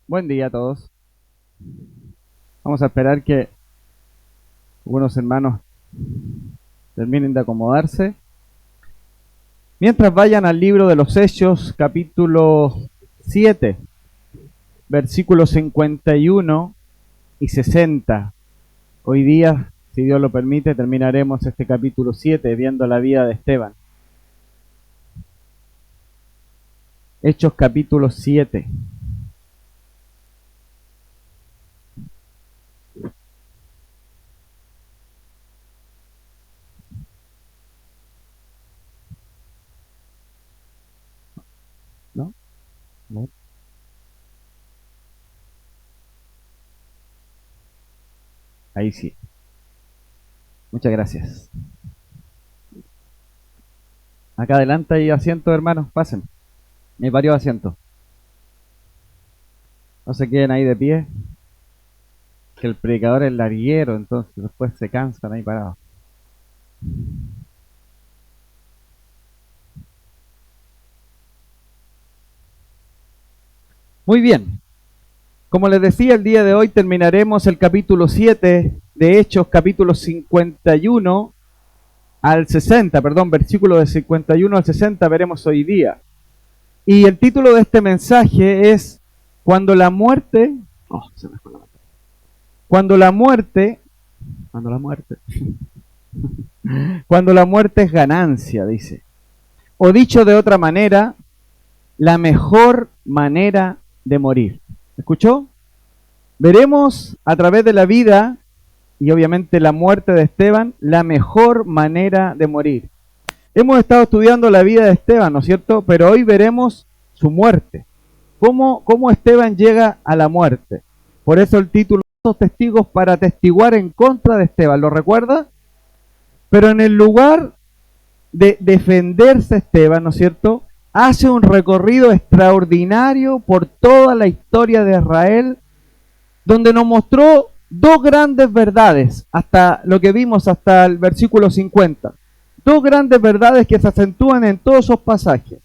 Buen día a todos. Vamos a esperar que algunos hermanos terminen de acomodarse. Mientras vayan al libro de los Hechos, capítulo 7, versículos 51 y 60. Hoy día, si Dios lo permite, terminaremos este capítulo 7 viendo la vida de Esteban. Hechos capítulo 7. ¿No? ¿No? Ahí sí. Muchas gracias. Acá adelante hay asientos, hermanos. Pasen. Hay varios asientos. No se queden ahí de pie. Que el predicador es larguero, entonces después se cansan ahí parados. Muy bien. Como les decía, el día de hoy terminaremos el capítulo 7 de Hechos, capítulo 51 al 60, perdón, versículo de 51 al 60 veremos hoy día. Y el título de este mensaje es Cuando la muerte, cuando la muerte, cuando la muerte es ganancia, dice. O dicho de otra manera, la mejor manera de morir. ¿Escuchó? Veremos a través de la vida y obviamente la muerte de Esteban, la mejor manera de morir. Hemos estado estudiando la vida de Esteban, ¿no es cierto? Pero hoy veremos su muerte. ¿Cómo Esteban llega a la muerte? Por eso el título, los testigos para atestiguar en contra de Esteban, ¿lo recuerda? Pero en el lugar de defenderse Esteban, ¿no es cierto? Hace un recorrido extraordinario por toda la historia de Israel, donde nos mostró dos grandes verdades, hasta lo que vimos hasta el versículo 50. Dos grandes verdades que se acentúan en todos esos pasajes.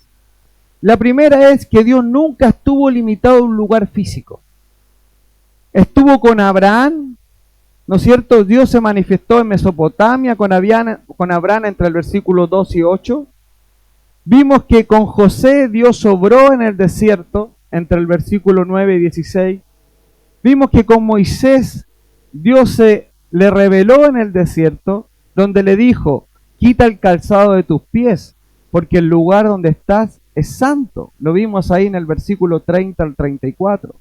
La primera es que Dios nunca estuvo limitado a un lugar físico. Estuvo con Abraham, ¿no es cierto? Dios se manifestó en Mesopotamia con Abraham entre el versículo 2 y 8. Vimos que con José Dios obró en el desierto entre el versículo 9 y 16. Vimos que con Moisés Dios se le reveló en el desierto, donde le dijo, quita el calzado de tus pies, porque el lugar donde estás es santo. Lo vimos ahí en el versículo 30 al 34.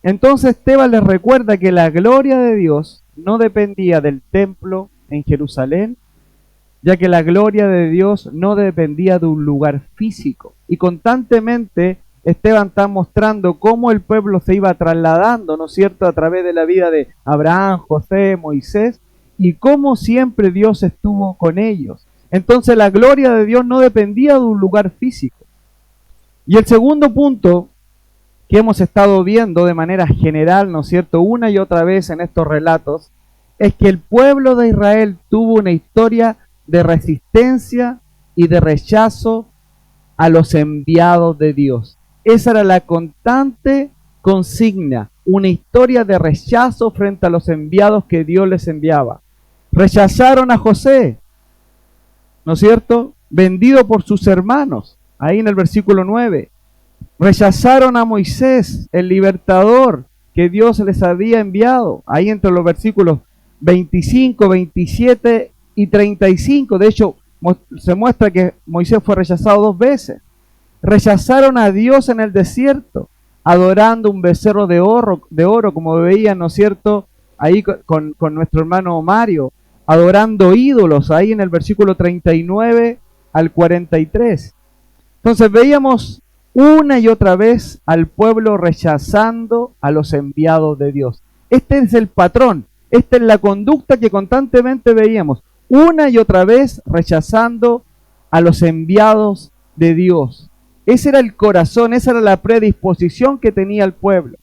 Entonces Esteban les recuerda que la gloria de Dios no dependía del templo en Jerusalén, ya que la gloria de Dios no dependía de un lugar físico. Y constantemente Esteban está mostrando cómo el pueblo se iba trasladando, ¿no es cierto?, a través de la vida de Abraham, José, Moisés, y cómo siempre Dios estuvo con ellos. Entonces la gloria de Dios no dependía de un lugar físico. Y el segundo punto que hemos estado viendo de manera general, ¿no es cierto?, una y otra vez en estos relatos, es que el pueblo de Israel tuvo una historia de resistencia y de rechazo a los enviados de Dios. Esa era la constante consigna, una historia de rechazo frente a los enviados que Dios les enviaba. Rechazaron a José, ¿no es cierto?, vendido por sus hermanos, ahí en el versículo 9. Rechazaron a Moisés, el libertador que Dios les había enviado, ahí entre los versículos 25, 27 y 35. De hecho, se muestra que Moisés fue rechazado dos veces. Rechazaron a Dios en el desierto, adorando un becerro de oro, como veían, ¿no es cierto?, ahí con nuestro hermano Mario, adorando ídolos, ahí en el versículo 39 al 43. Entonces veíamos una y otra vez al pueblo rechazando a los enviados de Dios. Este es el patrón, esta es la conducta que constantemente veíamos, una y otra vez rechazando a los enviados de Dios. Ese era el corazón, esa era la predisposición que tenía el pueblo.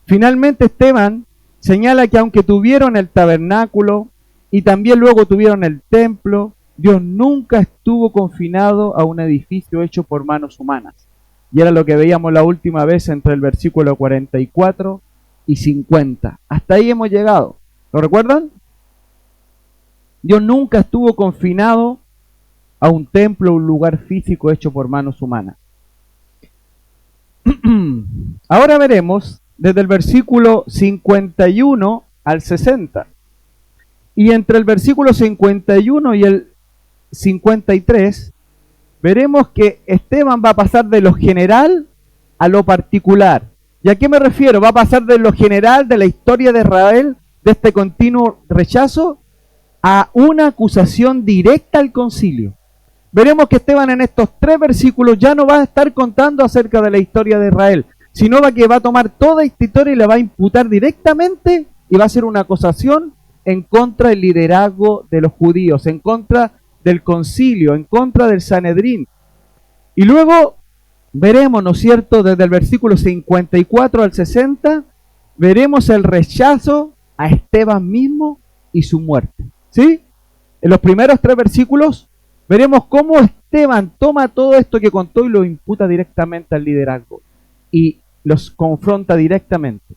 Finalmente Esteban señala que aunque tuvieron el tabernáculo y también luego tuvieron el templo, Dios nunca estuvo confinado a un edificio hecho por manos humanas. Y era lo que veíamos la última vez entre el versículo 44 y 50. Hasta ahí hemos llegado. ¿Lo recuerdan? Dios nunca estuvo confinado a un templo, un lugar físico hecho por manos humanas. Ahora veremos desde el versículo 51 al 60. Y entre el versículo 51 y el 53, veremos que Esteban va a pasar de lo general a lo particular. ¿Y a qué me refiero? Va a pasar de lo general de la historia de Israel, de este continuo rechazo, a una acusación directa al concilio. Veremos que Esteban en estos 3 versículos ya no va a estar contando acerca de la historia de Israel, sino que va a tomar toda esta historia y la va a imputar directamente y va a hacer una acusación en contra del liderazgo de los judíos, en contra del concilio, en contra del Sanedrín. Y luego veremos, ¿no es cierto?, desde el versículo 54 al 60, veremos el rechazo a Esteban mismo y su muerte. ¿Sí? En los primeros 3 versículos veremos cómo Esteban toma todo esto que contó y lo imputa directamente al liderazgo y los confronta directamente.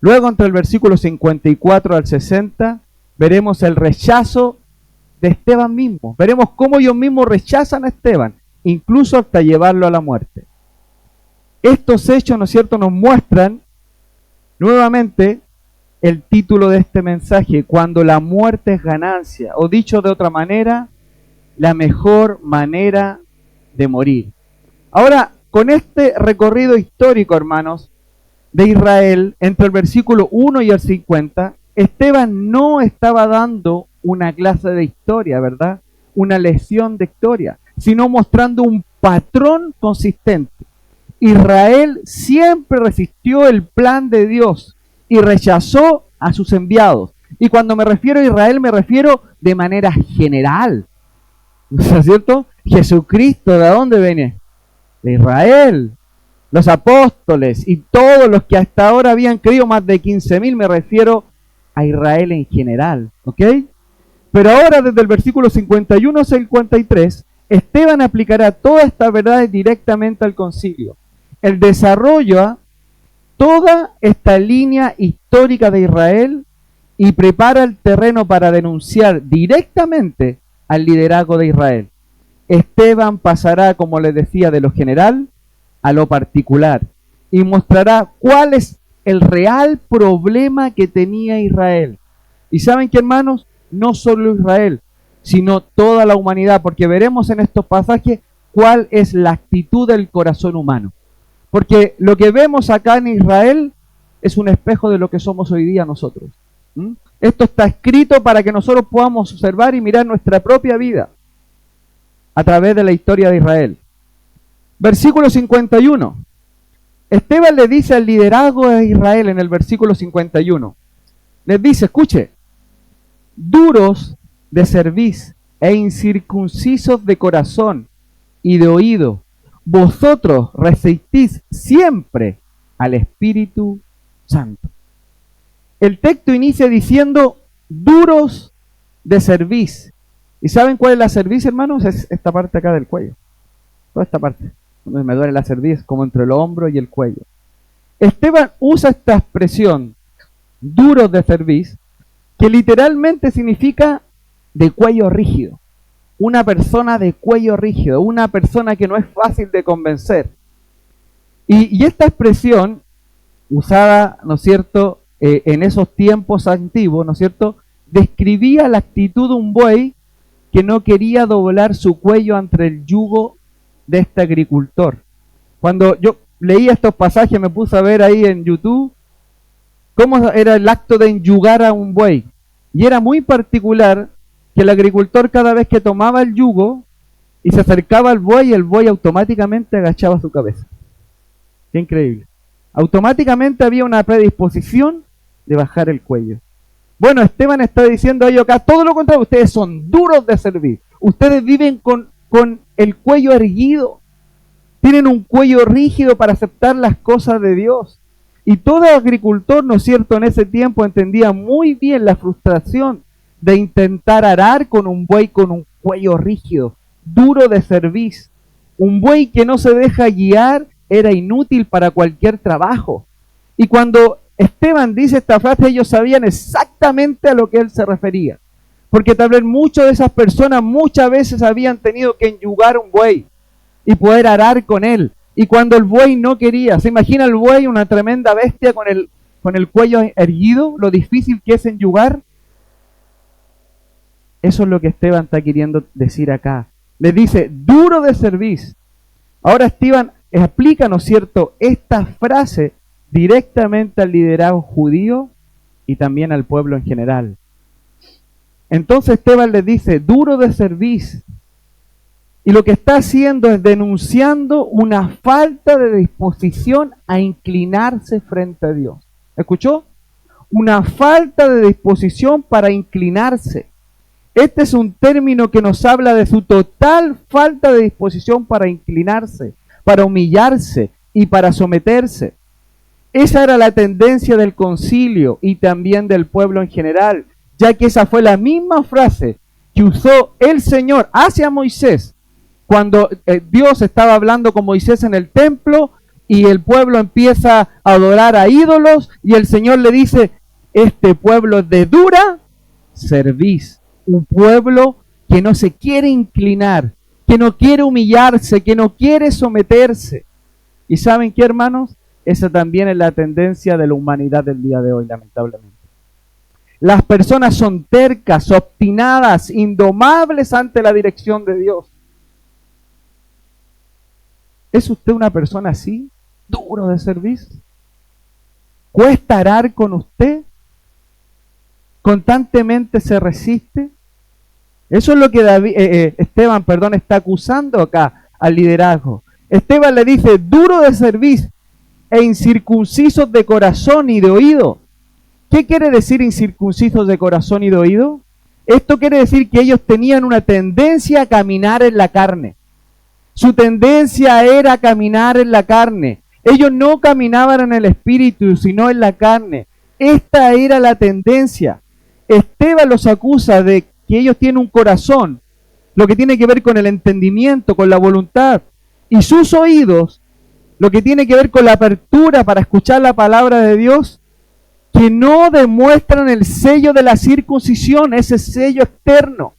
Luego, entre el versículo 54 al 60, veremos el rechazo de Esteban mismo. Veremos cómo ellos mismos rechazan a Esteban, incluso hasta llevarlo a la muerte. Estos hechos, ¿no es cierto?, nos muestran nuevamente el título de este mensaje: cuando la muerte es ganancia, o dicho de otra manera, la mejor manera de morir. Ahora, con este recorrido histórico, hermanos, de Israel, entre el versículo 1 y el 50, Esteban no estaba dando una clase de historia, ¿verdad? Una lección de historia, sino mostrando un patrón consistente. Israel siempre resistió el plan de Dios y rechazó a sus enviados. Y cuando me refiero a Israel, me refiero de manera general. ¿No es cierto? Jesucristo, ¿de dónde viene? De Israel. Los apóstoles y todos los que hasta ahora habían creído, más de 15.000, me refiero a Israel en general. ¿Ok? Pero ahora, desde el versículo 51 al 53, Esteban aplicará todas estas verdades directamente al concilio. Él desarrolla toda esta línea histórica de Israel y prepara el terreno para denunciar directamente al liderazgo de Israel. Esteban pasará, como les decía, de lo general a lo particular y mostrará cuál es el real problema que tenía Israel. Y saben que, hermanos, no solo Israel, sino toda la humanidad, porque veremos en estos pasajes cuál es la actitud del corazón humano. Porque lo que vemos acá en Israel es un espejo de lo que somos hoy día nosotros. Esto está escrito para que nosotros podamos observar y mirar nuestra propia vida a través de la historia de Israel. Versículo 51. Esteban le dice al liderazgo de Israel en el versículo 51. Les dice, escuche, duros de cerviz e incircuncisos de corazón y de oído, vosotros resistís siempre al Espíritu Santo. El texto inicia diciendo duros de cerviz. ¿Y saben cuál es la cerviz, hermanos? Es esta parte acá del cuello. Toda esta parte. Donde me duele la cerviz, como entre el hombro y el cuello. Esteban usa esta expresión, duros de cerviz, que literalmente significa de cuello rígido. Una persona de cuello rígido, una persona que no es fácil de convencer. Y esta expresión, usada, ¿no es cierto?, en esos tiempos antiguos, ¿no es cierto?, describía la actitud de un buey que no quería doblar su cuello ante el yugo de este agricultor. Cuando yo leía estos pasajes, me puse a ver ahí en YouTube cómo era el acto de enyugar a un buey. Y era muy particular que el agricultor, cada vez que tomaba el yugo y se acercaba al buey, el buey automáticamente agachaba su cabeza. Qué increíble. Automáticamente había una predisposición de bajar el cuello. Bueno, Esteban está diciendo a ellos acá todo lo contrario. Ustedes son duros de servir. Ustedes viven con el cuello erguido. Tienen un cuello rígido para aceptar las cosas de Dios. Y todo agricultor, ¿no es cierto?, en ese tiempo entendía muy bien la frustración de intentar arar con un buey con un cuello rígido, duro de cerviz. Un buey que no se deja guiar era inútil para cualquier trabajo. Y cuando Esteban dice esta frase, ellos sabían exactamente a lo que él se refería. Porque tal vez muchas de esas personas muchas veces habían tenido que enyugar un buey y poder arar con él. Y cuando el buey no quería, ¿se imagina el buey, una tremenda bestia con el cuello erguido, lo difícil que es enyugar? Eso es lo que Esteban está queriendo decir acá. Les dice, duro de cerviz. Ahora Esteban explica, ¿no es cierto?, esta frase directamente al liderazgo judío y también al pueblo en general. Entonces Esteban les dice, duro de cerviz. Y lo que está haciendo es denunciando una falta de disposición a inclinarse frente a Dios. ¿Escuchó? Una falta de disposición para inclinarse. Este es un término que nos habla de su total falta de disposición para inclinarse, para humillarse y para someterse. Esa era la tendencia del concilio y también del pueblo en general, ya que esa fue la misma frase que usó el Señor hacia Moisés cuando Dios estaba hablando con Moisés en el templo y el pueblo empieza a adorar a ídolos y el Señor le dice, este pueblo es de dura cerviz. Un pueblo que no se quiere inclinar, que no quiere humillarse, que no quiere someterse. ¿Y saben qué, hermanos? Esa también es la tendencia de la humanidad del día de hoy, lamentablemente. Las personas son tercas, obstinadas, indomables ante la dirección de Dios. ¿Es usted una persona así? ¿Duro de servicio? ¿Cuesta arar con usted? ¿Constantemente se resiste? Eso es lo que Esteban está acusando acá al liderazgo. Esteban le dice, duro de cerviz e incircuncisos de corazón y de oído. ¿Qué quiere decir incircuncisos de corazón y de oído? Esto quiere decir que ellos tenían una tendencia a caminar en la carne. Su tendencia era caminar en la carne. Ellos no caminaban en el espíritu, sino en la carne. Esta era la tendencia. Esteban los acusa de que ellos tienen un corazón, lo que tiene que ver con el entendimiento, con la voluntad, y sus oídos, lo que tiene que ver con la apertura para escuchar la palabra de Dios, que no demuestran el sello de la circuncisión, ese sello externo.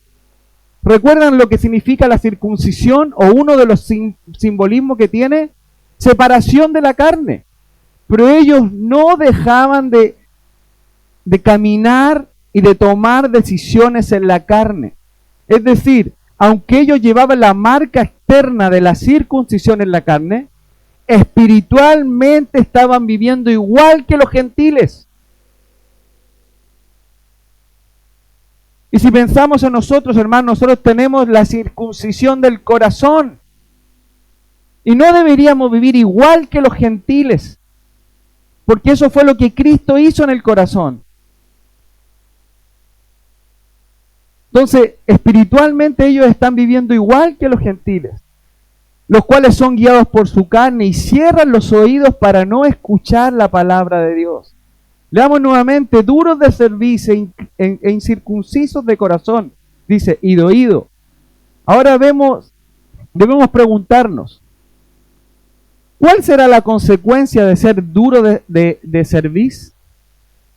¿Recuerdan lo que significa la circuncisión o uno de los simbolismos que tiene? Separación de la carne. Pero ellos no dejaban de caminar y de tomar decisiones en la carne. Es decir, aunque ellos llevaban la marca externa de la circuncisión en la carne, espiritualmente estaban viviendo igual que los gentiles. Y si pensamos en nosotros, hermanos, nosotros tenemos la circuncisión del corazón. Y no deberíamos vivir igual que los gentiles, porque eso fue lo que Cristo hizo en el corazón. Entonces, espiritualmente ellos están viviendo igual que los gentiles, los cuales son guiados por su carne y cierran los oídos para no escuchar la palabra de Dios. Leamos nuevamente, duros de servicio e incircuncisos de corazón, dice, y de oído. Ahora debemos preguntarnos, ¿cuál será la consecuencia de ser duro de cerviz?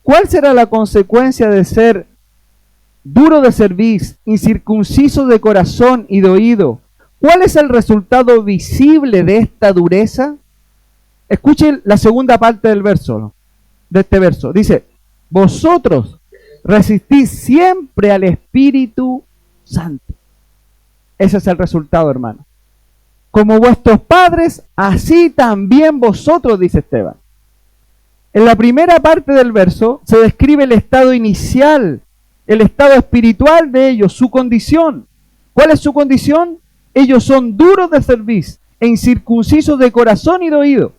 ¿Cuál será la consecuencia de ser duro de cerviz, incircunciso de corazón y de oído? ¿Cuál es el resultado visible de esta dureza? Escuchen la segunda parte del verso, de este verso. Dice, vosotros resistís siempre al Espíritu Santo. Ese es el resultado, hermano. Como vuestros padres, así también vosotros, dice Esteban. En la primera parte del verso se describe el estado inicial, el estado espiritual de ellos, su condición. ¿Cuál es su condición? Ellos son duros de cerviz e incircuncisos de corazón y de oído.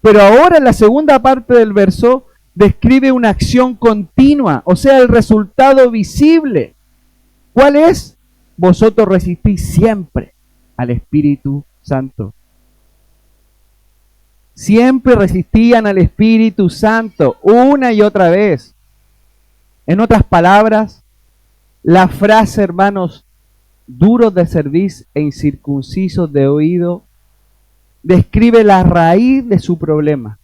Pero ahora en la segunda parte del verso describe una acción continua, o sea, el resultado visible. ¿Cuál es? Vosotros resistís siempre al Espíritu Santo. Siempre resistían al Espíritu Santo, una y otra vez. En otras palabras, la frase, hermanos, duros de cerviz e incircuncisos de oído, describe la raíz de su problema.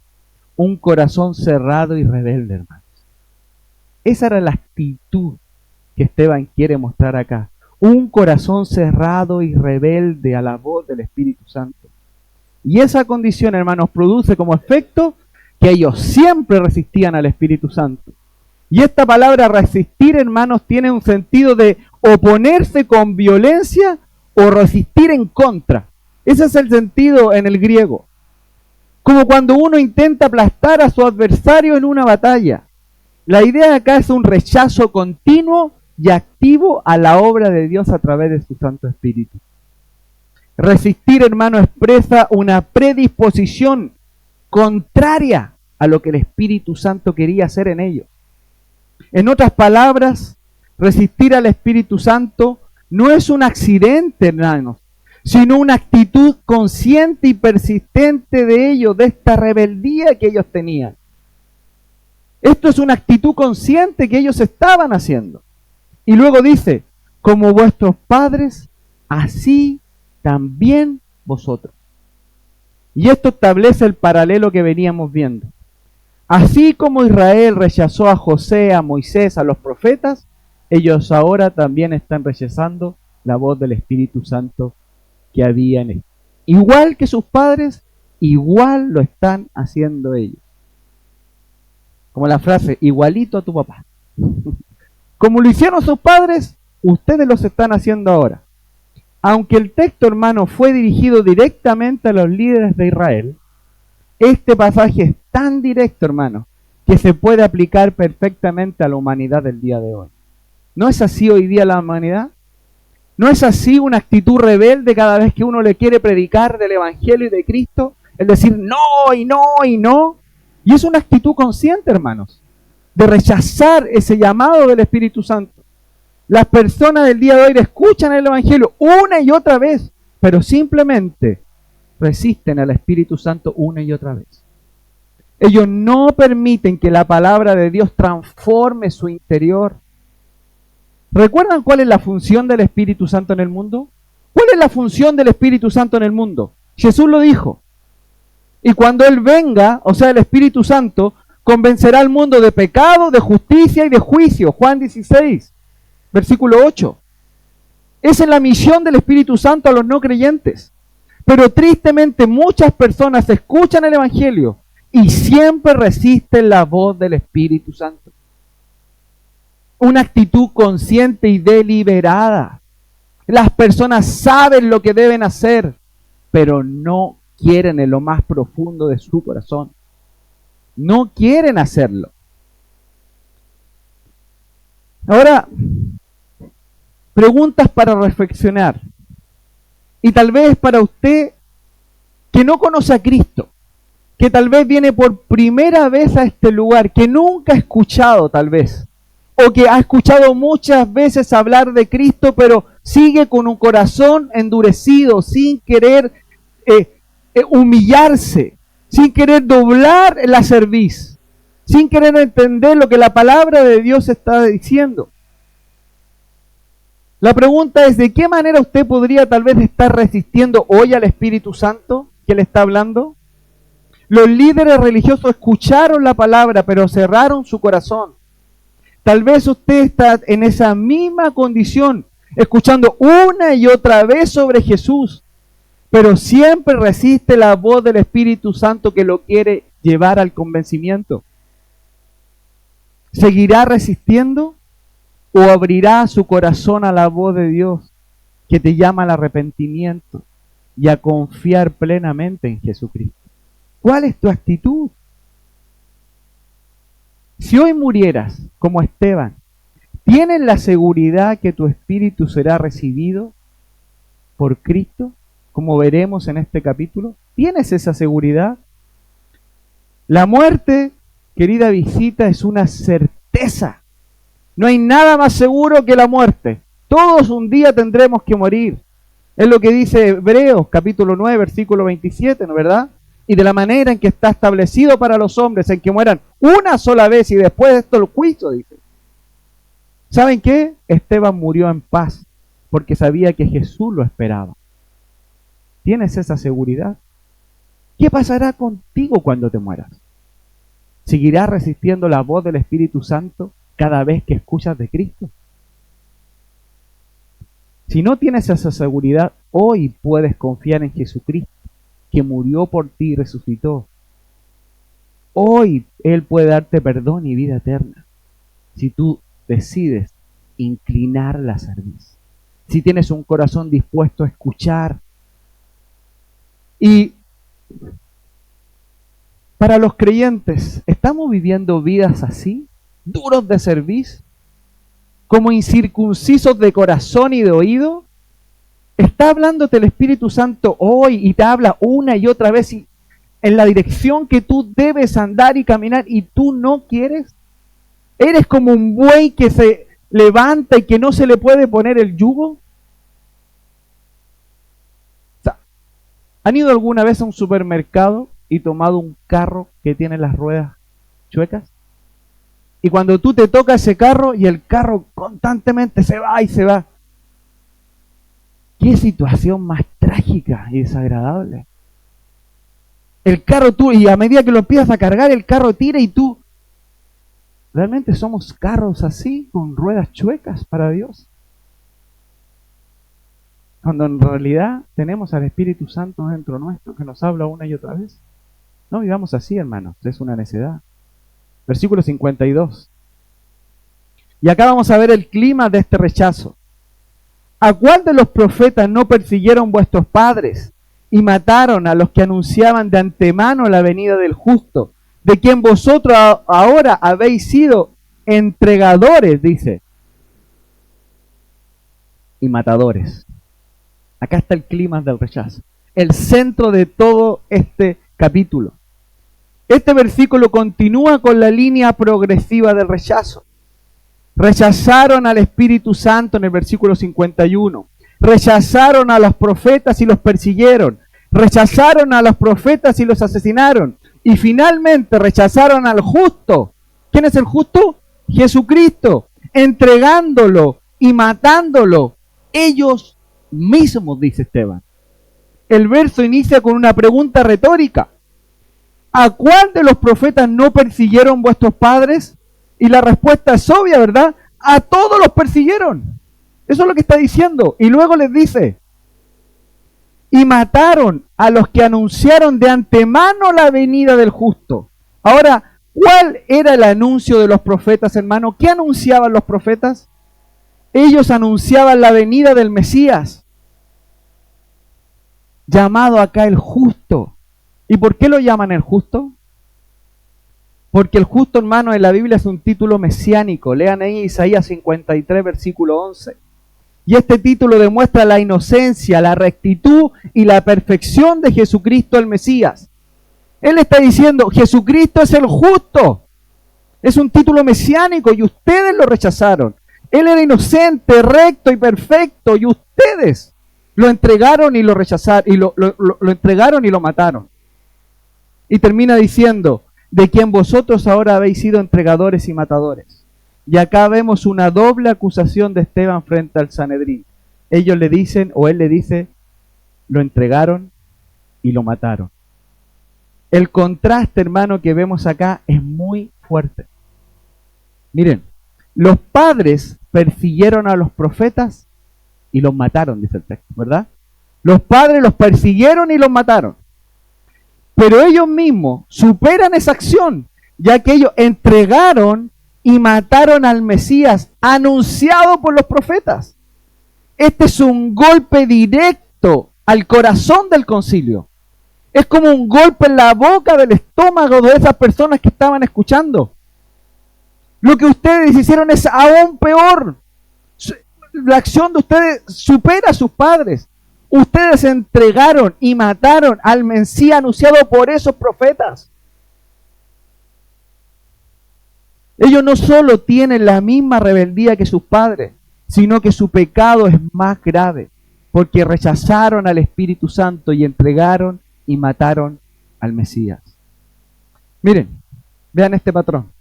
Un corazón cerrado y rebelde, hermanos. Esa era la actitud que Esteban quiere mostrar acá. Un corazón cerrado y rebelde a la voz del Espíritu Santo. Y esa condición, hermanos, produce como efecto que ellos siempre resistían al Espíritu Santo. Y esta palabra resistir, hermanos, tiene un sentido de oponerse con violencia o resistir en contra. Ese es el sentido en el griego. Como cuando uno intenta aplastar a su adversario en una batalla. La idea acá es un rechazo continuo y activo a la obra de Dios a través de su Santo Espíritu. Resistir, hermano, expresa una predisposición contraria a lo que el Espíritu Santo quería hacer en ellos. En otras palabras, resistir al Espíritu Santo no es un accidente, hermanos, sino una actitud consciente y persistente de ellos, de esta rebeldía que ellos tenían. Esto es una actitud consciente que ellos estaban haciendo. Y luego dice, como vuestros padres, así también vosotros. Y esto establece el paralelo que veníamos viendo. Así como Israel rechazó a José, a Moisés, a los profetas, ellos ahora también están rechazando la voz del Espíritu Santo que había en ellos. Igual que sus padres, igual lo están haciendo ellos. Como la frase, igualito a tu papá. Como lo hicieron sus padres, ustedes los están haciendo ahora. Aunque el texto, hermano, fue dirigido directamente a los líderes de Israel, este pasaje es tan directo, hermano, que se puede aplicar perfectamente a la humanidad del día de hoy. ¿No es así hoy día la humanidad? ¿No es así una actitud rebelde cada vez que uno le quiere predicar del Evangelio y de Cristo? Es decir, no y no y no. Y es una actitud consciente, hermanos, de rechazar ese llamado del Espíritu Santo. Las personas del día de hoy escuchan el Evangelio una y otra vez, pero simplemente resisten al Espíritu Santo una y otra vez. Ellos no permiten que la palabra de Dios transforme su interior. ¿Recuerdan cuál es la función del Espíritu Santo en el mundo? ¿Cuál es la función del Espíritu Santo en el mundo? Jesús lo dijo. Y cuando Él venga, o sea, el Espíritu Santo, convencerá al mundo de pecado, de justicia y de juicio. Juan 16, versículo 8. Esa es la misión del Espíritu Santo a los no creyentes. Pero tristemente muchas personas escuchan el Evangelio y siempre resisten la voz del Espíritu Santo. Una actitud consciente y deliberada. Las personas saben lo que deben hacer, pero no quieren en lo más profundo de su corazón. No quieren hacerlo. Ahora, preguntas para reflexionar. Y tal vez para usted que no conoce a Cristo, que tal vez viene por primera vez a este lugar, que nunca ha escuchado tal vez, o que ha escuchado muchas veces hablar de Cristo, pero sigue con un corazón endurecido, sin querer humillarse, sin querer doblar la cerviz, sin querer entender lo que la palabra de Dios está diciendo. La pregunta es, ¿de qué manera usted podría tal vez estar resistiendo hoy al Espíritu Santo que le está hablando? Los líderes religiosos escucharon la palabra, pero cerraron su corazón. Tal vez usted está en esa misma condición, escuchando una y otra vez sobre Jesús, pero siempre resiste la voz del Espíritu Santo que lo quiere llevar al convencimiento. ¿Seguirá resistiendo o abrirá su corazón a la voz de Dios que te llama al arrepentimiento y a confiar plenamente en Jesucristo? ¿Cuál es tu actitud? Si hoy murieras como Esteban, ¿tienes la seguridad que tu espíritu será recibido por Cristo? Como veremos en este capítulo, ¿tienes esa seguridad? La muerte, querida visita, es una certeza. No hay nada más seguro que la muerte. Todos un día tendremos que morir. Es lo que dice Hebreos capítulo 9, versículo 27, ¿no es verdad? Y de la manera en que está establecido para los hombres, en que mueran una sola vez y después de esto el juicio, dice. ¿Saben qué? Esteban murió en paz porque sabía que Jesús lo esperaba. ¿Tienes esa seguridad? ¿Qué pasará contigo cuando te mueras? ¿Seguirás resistiendo la voz del Espíritu Santo cada vez que escuchas de Cristo? Si no tienes esa seguridad, hoy puedes confiar en Jesucristo, que murió por ti y resucitó. Hoy Él puede darte perdón y vida eterna, si tú decides inclinar la cerviz. Si tienes un corazón dispuesto a escuchar. Y para los creyentes, ¿estamos viviendo vidas así? ¿Duros de cerviz? ¿Como incircuncisos de corazón y de oído? ¿Está hablándote el Espíritu Santo hoy y te habla una y otra vez en la dirección que tú debes andar y caminar y tú no quieres? ¿Eres como un buey que se levanta y que no se le puede poner el yugo? O sea, ¿han ido alguna vez a un supermercado y tomado un carro que tiene las ruedas chuecas? Y cuando tú te tocas ese carro y el carro constantemente se va y se va. ¡Qué situación más trágica y desagradable! El carro tú, y a medida que lo empiezas a cargar, el carro tira y tú... ¿Realmente somos carros así, con ruedas chuecas para Dios? Cuando en realidad tenemos al Espíritu Santo dentro nuestro que nos habla una y otra vez. No vivamos así, hermanos, es una necedad. Versículo 52. Y acá vamos a ver el clima de este rechazo. ¿A cuál de los profetas no persiguieron vuestros padres y mataron a los que anunciaban de antemano la venida del justo, de quien vosotros ahora habéis sido entregadores, dice, y matadores? Acá está el clima del rechazo, el centro de todo este capítulo. Este versículo continúa con la línea progresiva del rechazo. Rechazaron al Espíritu Santo en el versículo 51. Rechazaron a los profetas y los persiguieron. Rechazaron a los profetas y los asesinaron. Y finalmente rechazaron al justo. ¿Quién es el justo? Jesucristo. Entregándolo y matándolo ellos mismos, dice Esteban. El verso inicia con una pregunta retórica. ¿A cuál de los profetas no persiguieron vuestros padres? Y la respuesta es obvia, ¿verdad? A todos los persiguieron. Eso es lo que está diciendo. Y luego les dice, y mataron a los que anunciaron de antemano la venida del justo. Ahora, ¿cuál era el anuncio de los profetas, hermano? ¿Qué anunciaban los profetas? Ellos anunciaban la venida del Mesías, llamado acá el justo. ¿Y por qué lo llaman el justo? Porque el justo, hermano, en la Biblia es un título mesiánico. Lean ahí Isaías 53, versículo 11. Y este título demuestra la inocencia, la rectitud y la perfección de Jesucristo el Mesías. Él está diciendo, Jesucristo es el justo. Es un título mesiánico y ustedes lo rechazaron. Él era inocente, recto y perfecto y ustedes lo entregaron y lo rechazaron, y lo entregaron y lo mataron. Y termina diciendo, de quien vosotros ahora habéis sido entregadores y matadores. Y acá vemos una doble acusación de Esteban frente al Sanedrín. Ellos le dicen, o él le dice, lo entregaron y lo mataron. El contraste, hermano, que vemos acá es muy fuerte. Miren, los padres persiguieron a los profetas y los mataron, dice el texto, ¿verdad? Los padres los persiguieron y los mataron. Pero ellos mismos superan esa acción, ya que ellos entregaron y mataron al Mesías anunciado por los profetas. Este es un golpe directo al corazón del concilio. Es como un golpe en la boca del estómago de esas personas que estaban escuchando. Lo que ustedes hicieron es aún peor. La acción de ustedes supera a sus padres. Ustedes entregaron y mataron al Mesías anunciado por esos profetas. Ellos no solo tienen la misma rebeldía que sus padres, sino que su pecado es más grave, porque rechazaron al Espíritu Santo y entregaron y mataron al Mesías. Miren, vean este patrón.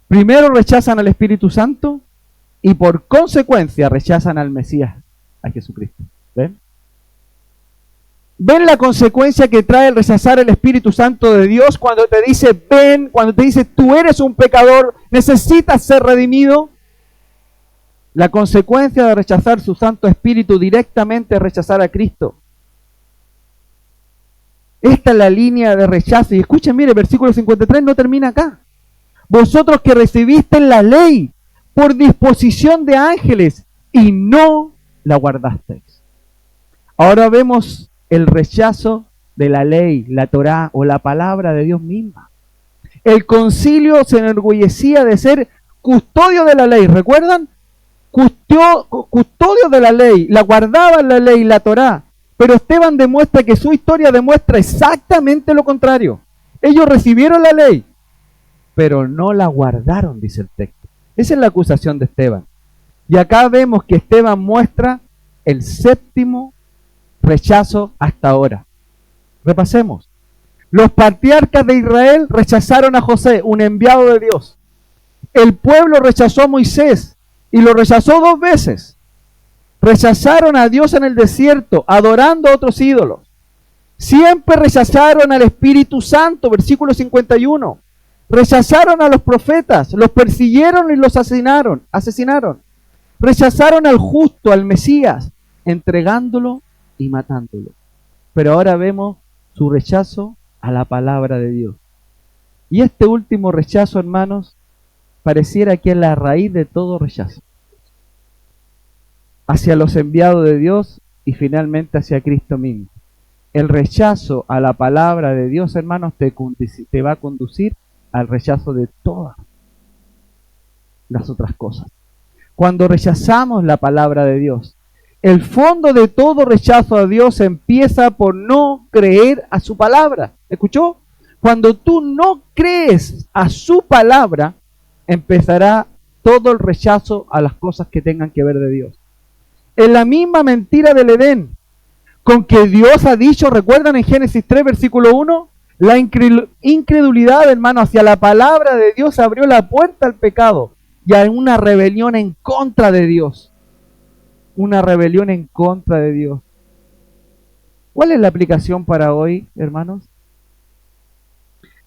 Primero rechazan al Espíritu Santo y por consecuencia rechazan al Mesías, a Jesucristo. ¿Ven? ¿Ven la consecuencia que trae el rechazar el Espíritu Santo de Dios cuando te dice, ven, cuando te dice, tú eres un pecador, necesitas ser redimido? La consecuencia de rechazar su Santo Espíritu directamente es rechazar a Cristo. Esta es la línea de rechazo. Y escuchen, mire, versículo 53 no termina acá. Vosotros que recibisteis la ley por disposición de ángeles y no la guardasteis. Ahora vemos el rechazo de la ley, la Torá o la palabra de Dios misma. El concilio se enorgullecía de ser custodio de la ley, ¿recuerdan? Custodio de la ley, la guardaban la ley, la Torá. Pero Esteban demuestra que su historia demuestra exactamente lo contrario. Ellos recibieron la ley, pero no la guardaron, dice el texto. Esa es la acusación de Esteban. Y acá vemos que Esteban muestra el séptimo rechazo hasta ahora. Repasemos. Los patriarcas de Israel rechazaron a José, un enviado de Dios. El pueblo rechazó a Moisés y lo rechazó 2 veces. Rechazaron a Dios en el desierto, adorando a otros ídolos. Siempre rechazaron al Espíritu Santo, versículo 51. Rechazaron a los profetas, los persiguieron y los asesinaron. Rechazaron al justo, al Mesías, entregándolo y matándolo. Pero ahora vemos su rechazo a la palabra de Dios. Y este último rechazo, hermanos, pareciera que es la raíz de todo rechazo. Hacia los enviados de Dios y finalmente hacia Cristo mismo. El rechazo a la palabra de Dios, hermanos, te va a conducir al rechazo de todas las otras cosas. Cuando rechazamos la palabra de Dios, el fondo de todo rechazo a Dios empieza por no creer a su palabra. ¿Escuchó? Cuando tú no crees a su palabra, empezará todo el rechazo a las cosas que tengan que ver de Dios. Es la misma mentira del Edén, con que Dios ha dicho, ¿recuerdan en Génesis 3, versículo 1? La incredulidad, hermano, hacia la palabra de Dios abrió la puerta al pecado y a una rebelión en contra de Dios. Una rebelión en contra de Dios. ¿Cuál es la aplicación para hoy, hermanos?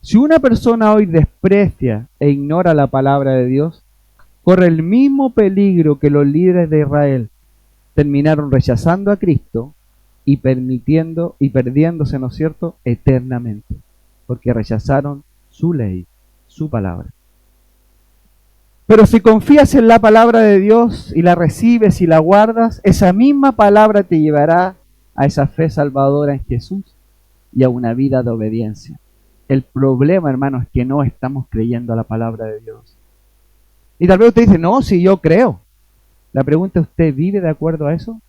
Si una persona hoy desprecia e ignora la palabra de Dios, corre el mismo peligro que los líderes de Israel terminaron rechazando a Cristo y perdiéndose, ¿no es cierto?, eternamente, porque rechazaron su ley, su palabra. Pero si confías en la palabra de Dios y la recibes y la guardas, esa misma palabra te llevará a esa fe salvadora en Jesús y a una vida de obediencia. El problema, hermano, es que no estamos creyendo a la palabra de Dios. Y tal vez usted dice, no, si yo creo. La pregunta es, ¿usted vive de acuerdo a eso?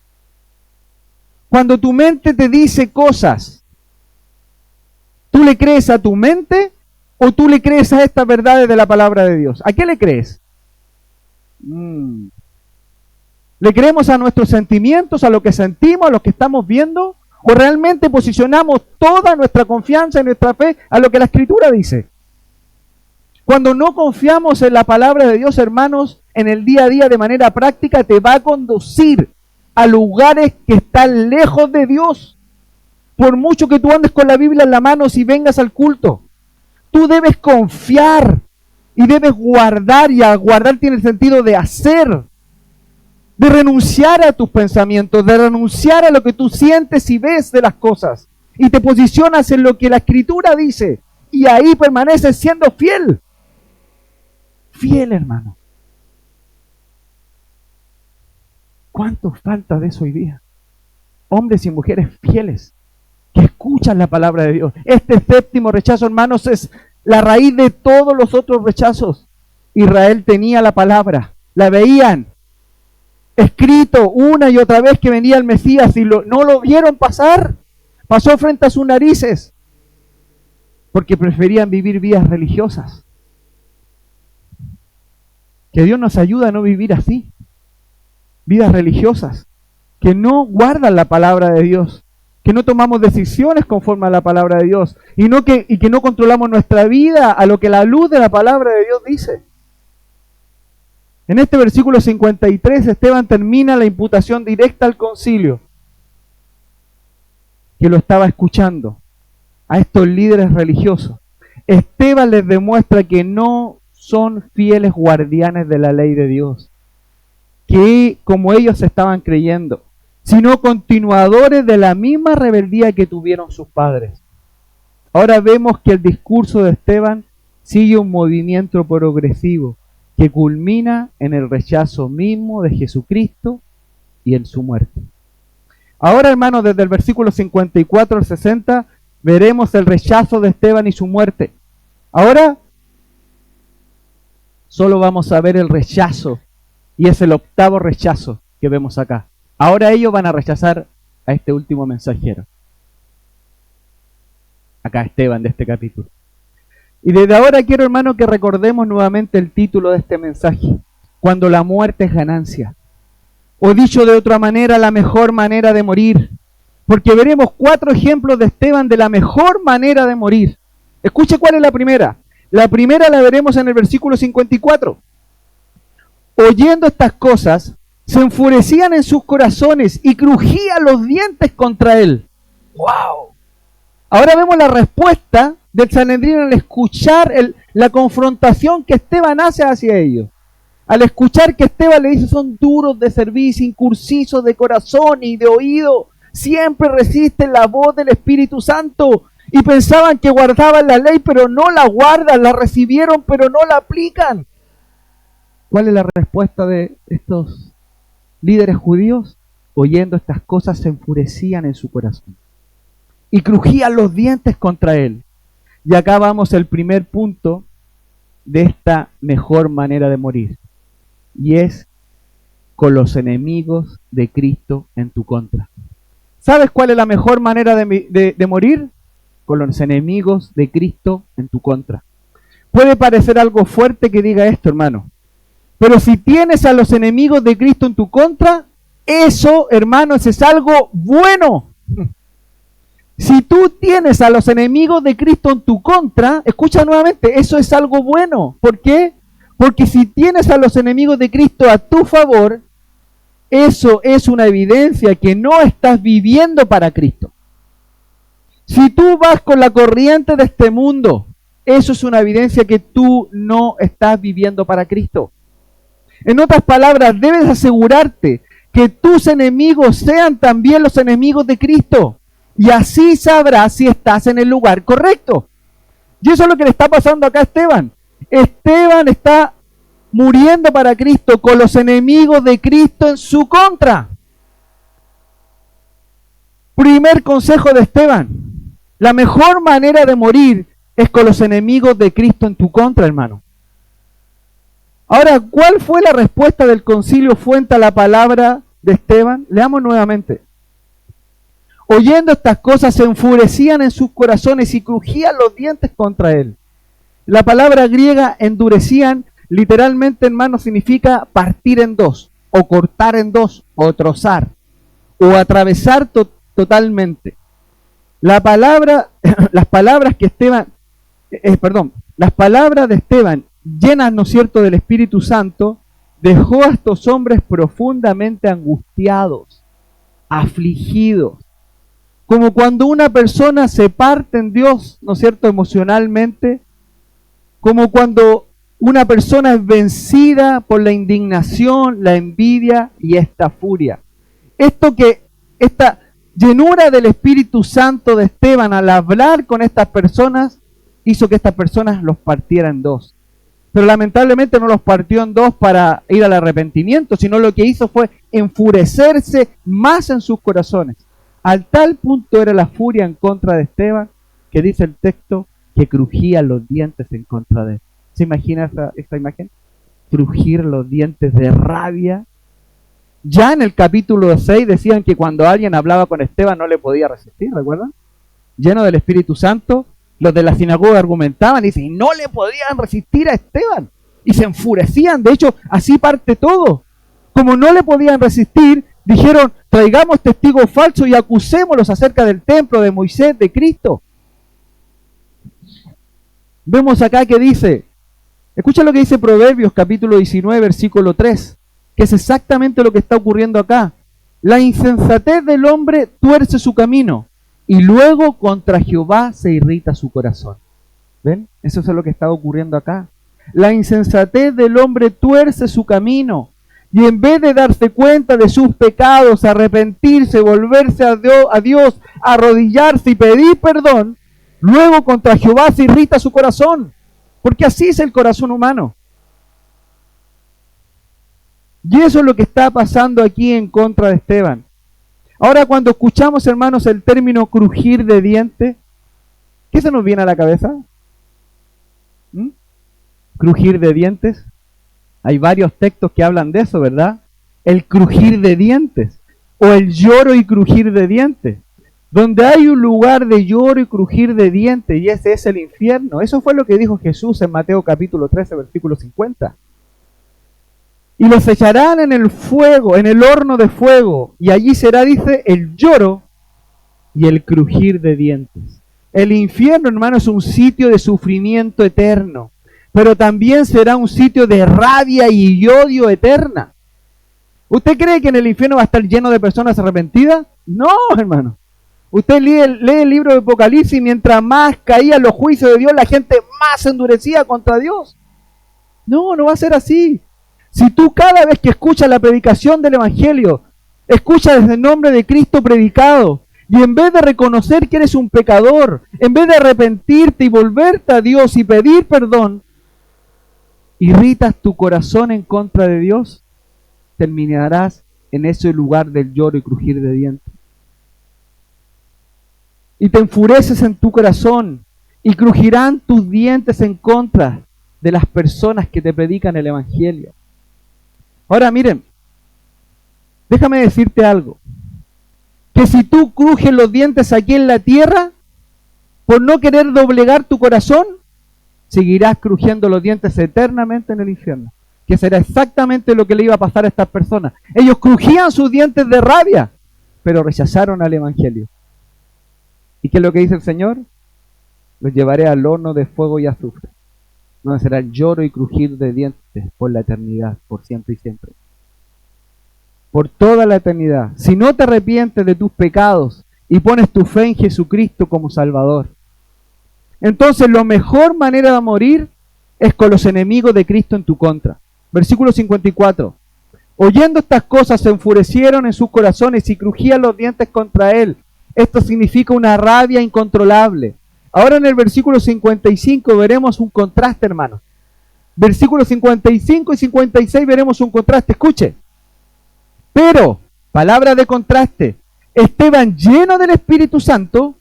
Cuando tu mente te dice cosas, ¿tú le crees a tu mente o tú le crees a estas verdades de la palabra de Dios? ¿A qué le crees? ¿Le creemos a nuestros sentimientos, a lo que sentimos, a lo que estamos viendo? ¿O realmente posicionamos toda nuestra confianza y nuestra fe a lo que la Escritura dice? Cuando no confiamos en la palabra de Dios, hermanos, en el día a día de manera práctica, te va a conducir a lugares que están lejos de Dios. Por mucho que tú andes con la Biblia en la mano, si vengas al culto, tú debes confiar y debes guardar, y a guardar tiene el sentido de hacer, de renunciar a tus pensamientos, de renunciar a lo que tú sientes y ves de las cosas, y te posicionas en lo que la Escritura dice, y ahí permaneces siendo fiel. Fiel, hermano. ¿Cuánto falta de eso hoy día? Hombres y mujeres fieles, que escuchan la palabra de Dios. Este séptimo rechazo, hermanos, es la raíz de todos los otros rechazos. Israel tenía la palabra, la veían escrito una y otra vez que venía el Mesías y no lo vieron pasar. Pasó frente a sus narices, porque preferían vivir vidas religiosas. Que Dios nos ayude a no vivir así. Vidas religiosas, que no guardan la palabra de Dios, que no tomamos decisiones conforme a la palabra de Dios, y que no controlamos nuestra vida a lo que la luz de la palabra de Dios dice. En este versículo 53, Esteban termina la imputación directa al concilio. que lo estaba escuchando, a estos líderes religiosos. Esteban les demuestra que no son fieles guardianes de la ley de Dios, que como ellos estaban creyendo, sino continuadores de la misma rebeldía que tuvieron sus padres. Ahora vemos que el discurso de Esteban sigue un movimiento progresivo que culmina en el rechazo mismo de Jesucristo y en su muerte. Ahora, hermanos, desde el versículo 54 al 60, veremos el rechazo de Esteban y su muerte. Ahora, solo vamos a ver el rechazo, y es el octavo rechazo que vemos acá. Ahora ellos van a rechazar a este último mensajero. Acá Esteban de este capítulo. Y desde ahora quiero, hermano, que recordemos nuevamente el título de este mensaje. Cuando la muerte es ganancia. O dicho de otra manera, la mejor manera de morir. Porque veremos 4 ejemplos de Esteban de la mejor manera de morir. Escuche cuál es la primera. La primera la veremos en el versículo 54. Oyendo estas cosas, se enfurecían en sus corazones y crujían los dientes contra él. ¡Wow! Ahora vemos la respuesta del Sanedrín al escuchar la confrontación que Esteban hace hacia ellos. Al escuchar que Esteban le dice, son duros de cerviz, incursisos de corazón y de oído, siempre resisten la voz del Espíritu Santo, y pensaban que guardaban la ley, pero no la guardan, la recibieron, pero no la aplican. ¿Cuál es la respuesta de estos líderes judíos? Oyendo estas cosas se enfurecían en su corazón y crujían los dientes contra él. Y acá vamos al primer punto de esta mejor manera de morir, y es con los enemigos de Cristo en tu contra. ¿Sabes cuál es la mejor manera de morir? Con los enemigos de Cristo en tu contra. Puede parecer algo fuerte que diga esto, hermano, pero si tienes a los enemigos de Cristo en tu contra, eso, hermanos, es algo bueno. Si tú tienes a los enemigos de Cristo en tu contra, escucha nuevamente, eso es algo bueno. ¿Por qué? Porque si tienes a los enemigos de Cristo a tu favor, eso es una evidencia que no estás viviendo para Cristo. Si tú vas con la corriente de este mundo, eso es una evidencia que tú no estás viviendo para Cristo. En otras palabras, debes asegurarte que tus enemigos sean también los enemigos de Cristo. Y así sabrás si estás en el lugar correcto. Y eso es lo que le está pasando acá a Esteban. Esteban está muriendo para Cristo con los enemigos de Cristo en su contra. Primer consejo de Esteban. La mejor manera de morir es con los enemigos de Cristo en tu contra, hermano. Ahora, ¿cuál fue la respuesta del concilio frente a la palabra de Esteban? Leamos nuevamente. Oyendo estas cosas se enfurecían en sus corazones y crujían los dientes contra él. La palabra griega endurecían, literalmente, hermano, significa partir en dos, o cortar en dos, o trozar, o atravesar totalmente. Las palabras de Esteban, llenas, ¿no es cierto?, del Espíritu Santo, dejó a estos hombres profundamente angustiados, afligidos. Como cuando una persona se parte en Dios, ¿no es cierto?, emocionalmente, como cuando una persona es vencida por la indignación, la envidia y esta furia. Esta llenura del Espíritu Santo de Esteban al hablar con estas personas, hizo que estas personas los partiera en dos. Pero lamentablemente no los partió en dos para ir al arrepentimiento, sino lo que hizo fue enfurecerse más en sus corazones. Al tal punto era la furia en contra de Esteban, que dice el texto, que crujían los dientes en contra de él. ¿Se imagina esta imagen? Crujir los dientes de rabia. Ya en el capítulo 6 decían que cuando alguien hablaba con Esteban no le podía resistir, ¿recuerdan? Lleno del Espíritu Santo, los de la sinagoga argumentaban y dicen, no le podían resistir a Esteban. Y se enfurecían, de hecho, así parte todo. Como no le podían resistir, dijeron, traigamos testigos falsos y acusémoslos acerca del templo, de Moisés, de Cristo. Vemos acá que dice, escucha lo que dice Proverbios capítulo 19, versículo 3, que es exactamente lo que está ocurriendo acá. La insensatez del hombre tuerce su camino, y luego contra Jehová se irrita su corazón. ¿Ven? Eso es lo que está ocurriendo acá. La insensatez del hombre tuerce su camino, y en vez de darse cuenta de sus pecados, arrepentirse, volverse a Dios, arrodillarse y pedir perdón, luego contra Jehová se irrita su corazón, porque así es el corazón humano. Y eso es lo que está pasando aquí en contra de Esteban. Ahora, cuando escuchamos, hermanos, el término crujir de dientes, ¿qué se nos viene a la cabeza? Crujir de dientes. Hay varios textos que hablan de eso, ¿verdad? El crujir de dientes, o el lloro y crujir de dientes. Donde hay un lugar de lloro y crujir de dientes, y ese es el infierno. Eso fue lo que dijo Jesús en Mateo capítulo 13, versículo 50. Y los echarán en el fuego, en el horno de fuego, y allí será, dice, el lloro y el crujir de dientes. El infierno, hermano, es un sitio de sufrimiento eterno, pero también será un sitio de rabia y odio eterna. ¿Usted cree que en el infierno va a estar lleno de personas arrepentidas? No, hermano. Usted lee el libro de Apocalipsis, y mientras más caían los juicios de Dios, la gente más se endurecía contra Dios. No, no va a ser así. Si tú cada vez que escuchas la predicación del Evangelio, escuchas desde el nombre de Cristo predicado, y en vez de reconocer que eres un pecador, en vez de arrepentirte y volverte a Dios y pedir perdón, irritas tu corazón en contra de Dios, terminarás en ese lugar del lloro y crujir de dientes. Y te enfureces en tu corazón, y crujirán tus dientes en contra de las personas que te predican el Evangelio. Ahora miren, déjame decirte algo, que si tú crujes los dientes aquí en la tierra, por no querer doblegar tu corazón, seguirás crujiendo los dientes eternamente en el infierno, que será exactamente lo que le iba a pasar a estas personas. Ellos crujían sus dientes de rabia, pero rechazaron al Evangelio. ¿Y qué es lo que dice el Señor? Los llevaré al horno de fuego y azufre, donde será el lloro y crujir de dientes por la eternidad, por siempre y siempre. Por toda la eternidad. Si no te arrepientes de tus pecados y pones tu fe en Jesucristo como Salvador, entonces la mejor manera de morir es con los enemigos de Cristo en tu contra. Versículo 54. Oyendo estas cosas se enfurecieron en sus corazones y crujían los dientes contra él. Esto significa una rabia incontrolable. Ahora en el versículo 55 veremos un contraste, hermanos. Versículos 55 y 56 veremos un contraste. Escuche. Pero, palabra de contraste, Esteban lleno del Espíritu Santo,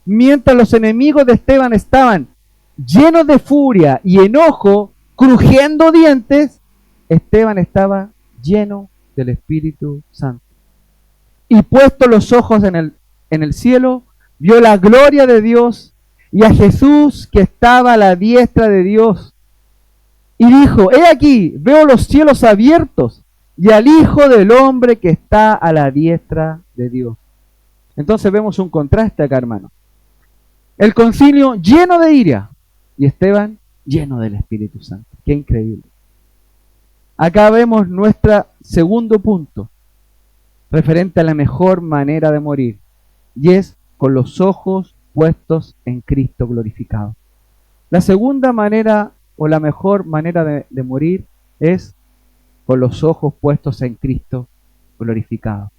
mientras los enemigos de Esteban estaban llenos de furia y enojo, crujiendo dientes, Esteban estaba lleno del Espíritu Santo. Y puestos los ojos en el cielo, vio la gloria de Dios y a Jesús que estaba a la diestra de Dios. Y dijo, he aquí, veo los cielos abiertos y al Hijo del Hombre que está a la diestra de Dios. Entonces vemos un contraste acá, hermano. El concilio lleno de ira y Esteban lleno del Espíritu Santo. Qué increíble. Acá vemos nuestro segundo punto, referente a la mejor manera de morir, y es con los ojos puestos en Cristo glorificado. La segunda manera o la mejor manera de morir es con los ojos puestos en Cristo glorificado.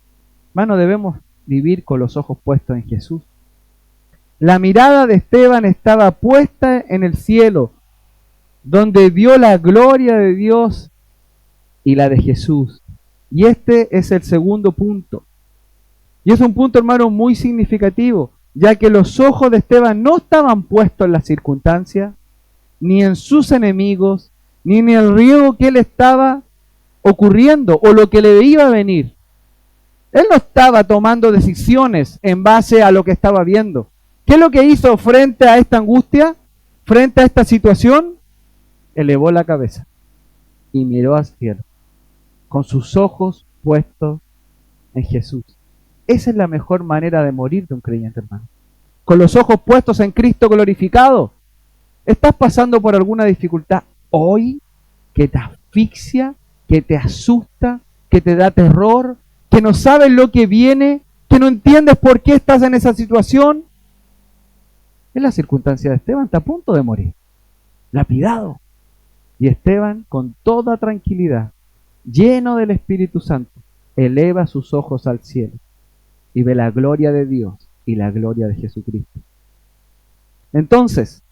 Hermano, debemos vivir con los ojos puestos en Jesús. La mirada de Esteban estaba puesta en el cielo, donde vio la gloria de Dios y la de Jesús. Y este es el segundo punto. Y es un punto, hermano, muy significativo, ya que los ojos de Esteban no estaban puestos en las circunstancias, ni en sus enemigos, ni en el riesgo que él estaba ocurriendo o lo que le iba a venir. Él no estaba tomando decisiones en base a lo que estaba viendo. ¿Qué es lo que hizo frente a esta angustia? Frente a esta situación, elevó la cabeza y miró al cielo, con sus ojos puestos en Jesús. Esa es la mejor manera de morir de un creyente, hermano. Con los ojos puestos en Cristo glorificado. ¿Estás pasando por alguna dificultad hoy que te asfixia, que te asusta, que te da terror, que no sabes lo que viene? que no entiendes por qué estás en esa situación. Es la circunstancia de Esteban, está a punto de morir, lapidado. Y Esteban, con toda tranquilidad, lleno del Espíritu Santo, eleva sus ojos al cielo y ve la gloria de Dios y la gloria de Jesucristo. Entonces,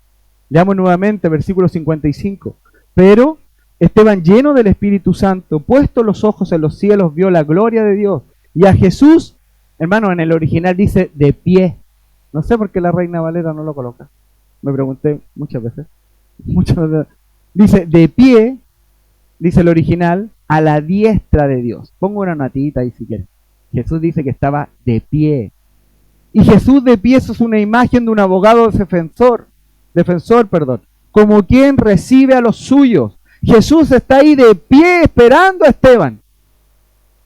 leamos nuevamente versículo 55. Pero Esteban, lleno del Espíritu Santo, puesto los ojos en los cielos, vio la gloria de Dios y a Jesús, hermano, en el original dice de pie. No sé por qué la Reina Valera no lo coloca. Me pregunté muchas veces. Dice de pie, dice el original, a la diestra de Dios. Pongo una notita ahí si quieres. Jesús dice que estaba de pie. Y Jesús de pie, eso es una imagen de un abogado defensor, como quien recibe a los suyos. Jesús está ahí de pie esperando a Esteban.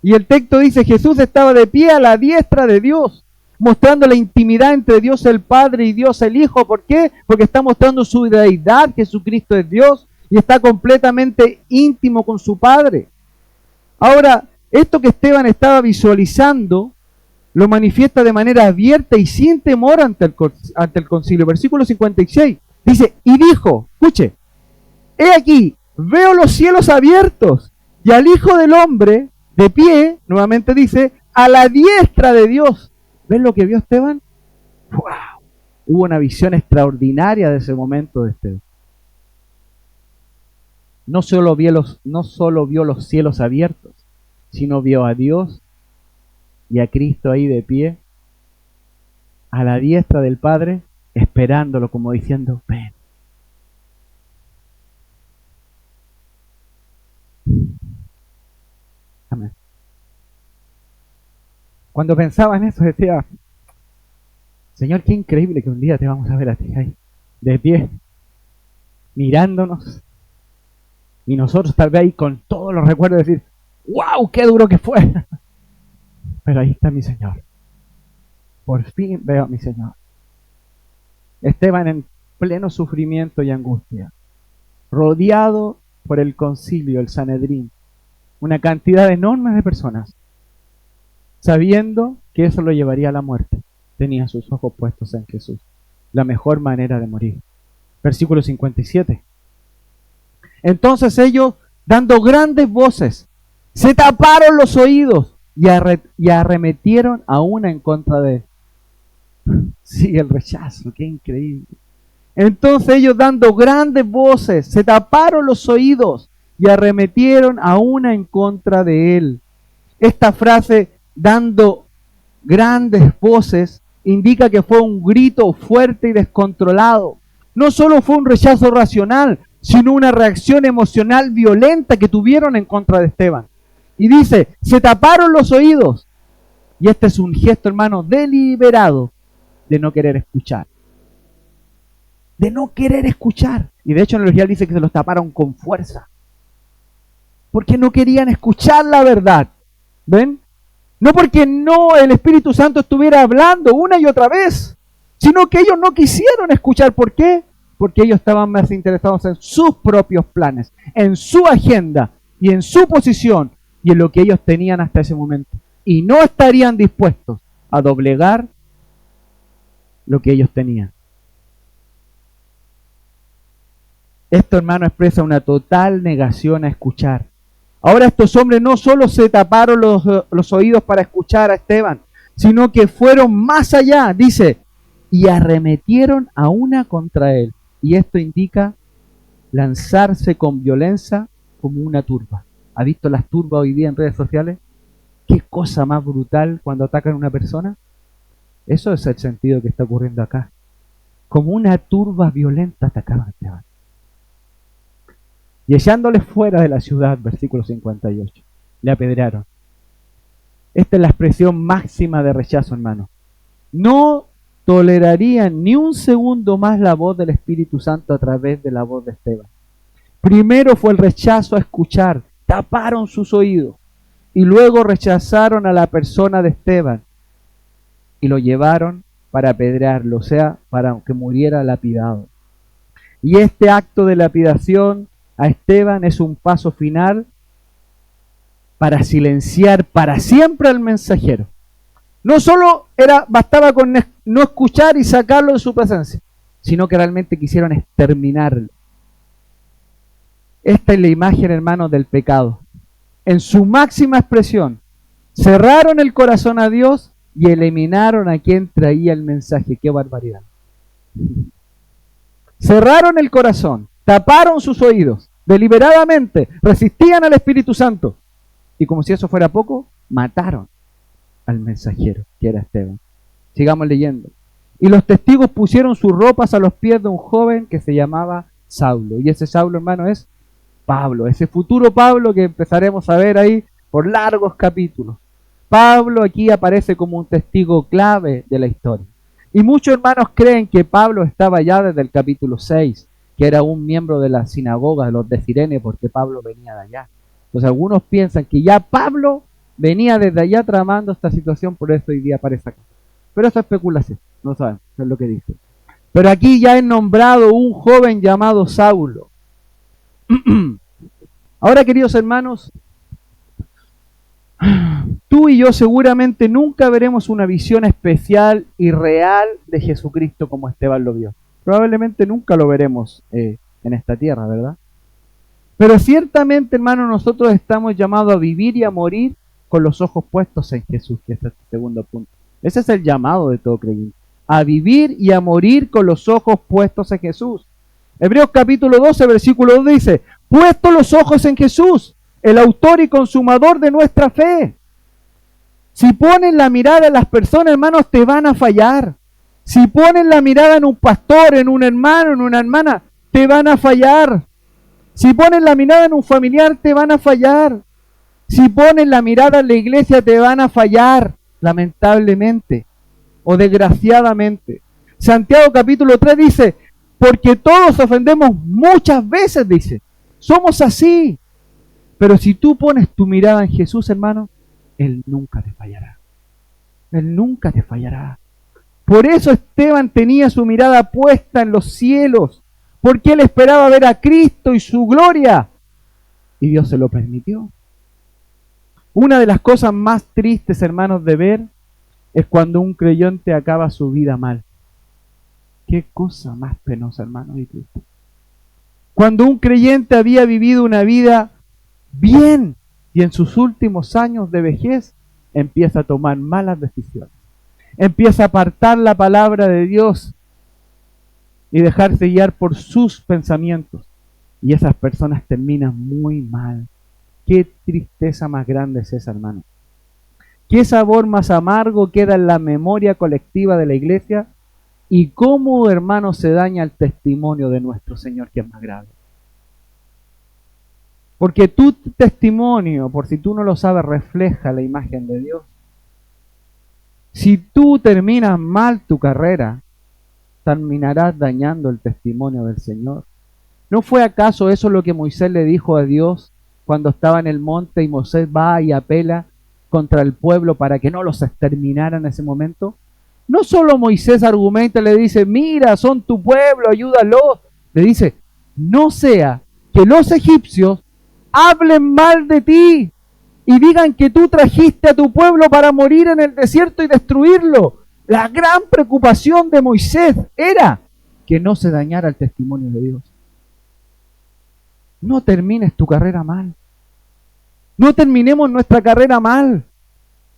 Y el texto dice, Jesús estaba de pie a la diestra de Dios, mostrando la intimidad entre Dios el Padre y Dios el Hijo. ¿Por qué? Porque está mostrando su deidad, Jesucristo es Dios, y está completamente íntimo con su Padre. Ahora, esto que Esteban estaba visualizando, lo manifiesta de manera abierta y sin temor ante el concilio. Versículo 56, dice, y dijo, escuche, he aquí, veo los cielos abiertos y al Hijo del Hombre de pie, nuevamente dice, a la diestra de Dios. ¿Ven lo que vio Esteban? ¡Wow! Hubo una visión extraordinaria de ese momento de Esteban. No solo vio los cielos abiertos, sino vio a Dios y a Cristo ahí de pie, a la diestra del Padre, esperándolo como diciendo, ven. Amén. Cuando pensaba en eso decía, Señor, qué increíble que un día te vamos a ver a ti ahí, de pie, mirándonos, y nosotros tal vez ahí con todos los recuerdos decir, ¡wow! ¡Qué duro que fue! Pero ahí está mi Señor. Por fin veo a mi Señor. Esteban en pleno sufrimiento y angustia, rodeado por el concilio, el Sanedrín, una cantidad enorme de personas, sabiendo que eso lo llevaría a la muerte. Tenía sus ojos puestos en Jesús, la mejor manera de morir. Versículo 57. Entonces ellos, dando grandes voces, se taparon los oídos y arremetieron a una en contra de él. Sí, el rechazo, qué increíble. Entonces ellos, dando grandes voces, se taparon los oídos y arremetieron a una en contra de él. Esta frase, dando grandes voces, indica que fue un grito fuerte y descontrolado. No solo fue un rechazo racional, sino una reacción emocional violenta que tuvieron en contra de Esteban. Y dice, se taparon los oídos. Y este es un gesto, hermano, deliberado de no querer escuchar. De no querer escuchar. Y de hecho en el original dice que se los taparon con fuerza. Porque no querían escuchar la verdad. ¿Ven? No porque no el Espíritu Santo estuviera hablando una y otra vez, sino que ellos no quisieron escuchar. ¿Por qué? Porque ellos estaban más interesados en sus propios planes, en su agenda y en su posición y en lo que ellos tenían hasta ese momento. Y no estarían dispuestos a doblegar lo que ellos tenían. Esto, hermano, expresa una total negación a escuchar. Ahora estos hombres no solo se taparon los oídos para escuchar a Esteban, sino que fueron más allá, dice, y arremetieron a una contra él. Y esto indica lanzarse con violencia como una turba. ¿Ha visto las turbas hoy día en redes sociales? ¿Qué cosa más brutal cuando atacan a una persona? Eso es el sentido que está ocurriendo acá. Como una turba violenta atacaban a Esteban. Y echándoles fuera de la ciudad, versículo 58, le apedrearon. Esta es la expresión máxima de rechazo, hermano. No tolerarían ni un segundo más la voz del Espíritu Santo a través de la voz de Esteban. Primero fue el rechazo a escuchar, taparon sus oídos, y luego rechazaron a la persona de Esteban y lo llevaron para apedrearlo, o sea, para que muriera lapidado. Y este acto de lapidación a Esteban es un paso final para silenciar para siempre al mensajero. No solo bastaba con no escuchar y sacarlo de su presencia, sino que realmente quisieron exterminarlo. Esta es la imagen, hermanos, del pecado. En su máxima expresión, cerraron el corazón a Dios y eliminaron a quien traía el mensaje. ¡Qué barbaridad! Cerraron el corazón, taparon sus oídos, deliberadamente resistían al Espíritu Santo. Y como si eso fuera poco, mataron al mensajero, que era Esteban. Sigamos leyendo. Y los testigos pusieron sus ropas a los pies de un joven que se llamaba Saulo. Y ese Saulo, hermano, es Pablo, ese futuro Pablo que empezaremos a ver ahí por largos capítulos. Pablo aquí aparece como un testigo clave de la historia. Y muchos hermanos creen que Pablo estaba ya desde el capítulo 6, que era un miembro de la sinagoga de los de Cirene, porque Pablo venía de allá. Entonces algunos piensan que ya Pablo venía desde allá tramando esta situación, por eso hoy día aparece acá. Pero eso es especulación, no sabemos, es lo que dice. Pero aquí ya es nombrado un joven llamado Saulo. Ahora, queridos hermanos, tú y yo seguramente nunca veremos una visión especial y real de Jesucristo como Esteban lo vio. Probablemente nunca lo veremos en esta tierra, ¿verdad? Pero ciertamente, hermanos, nosotros estamos llamados a vivir y a morir con los ojos puestos en Jesús, que es el segundo punto. Ese es el llamado de todo creyente, a vivir y a morir con los ojos puestos en Jesús. Hebreos capítulo 12, versículo 2 dice, puesto los ojos en Jesús, el autor y consumador de nuestra fe. Si pones la mirada en las personas, hermanos, te van a fallar. Si pones la mirada en un pastor, en un hermano, en una hermana, te van a fallar. Si pones la mirada en un familiar, te van a fallar. Si pones la mirada en la iglesia, te van a fallar, lamentablemente o desgraciadamente. Santiago capítulo 3 dice, porque todos ofendemos muchas veces, dice. Somos así. Pero si tú pones tu mirada en Jesús, hermano, Él nunca te fallará. Él nunca te fallará. Por eso Esteban tenía su mirada puesta en los cielos, porque él esperaba ver a Cristo y su gloria. Y Dios se lo permitió. Una de las cosas más tristes, hermanos, de ver es cuando un creyente acaba su vida mal. Qué cosa más penosa, hermano, y triste. Cuando un creyente había vivido una vida bien y en sus últimos años de vejez empieza a tomar malas decisiones. Empieza a apartar la palabra de Dios y dejarse guiar por sus pensamientos. Y esas personas terminan muy mal. Qué tristeza más grande es esa, hermano. Qué sabor más amargo queda en la memoria colectiva de la iglesia y cómo, hermano, se daña el testimonio de nuestro Señor, que es más grave. Porque tu testimonio, por si tú no lo sabes, refleja la imagen de Dios. Si tú terminas mal tu carrera, terminarás dañando el testimonio del Señor. ¿No fue acaso eso lo que Moisés le dijo a Dios cuando estaba en el monte y Moisés va y apela contra el pueblo para que no los exterminara en ese momento? No solo Moisés argumenta y le dice, mira, son tu pueblo, ayúdalos. Le dice, no sea que los egipcios hablen mal de ti y digan que tú trajiste a tu pueblo para morir en el desierto y destruirlo. La gran preocupación de Moisés era que no se dañara el testimonio de Dios. No termines tu carrera mal. No terminemos nuestra carrera mal.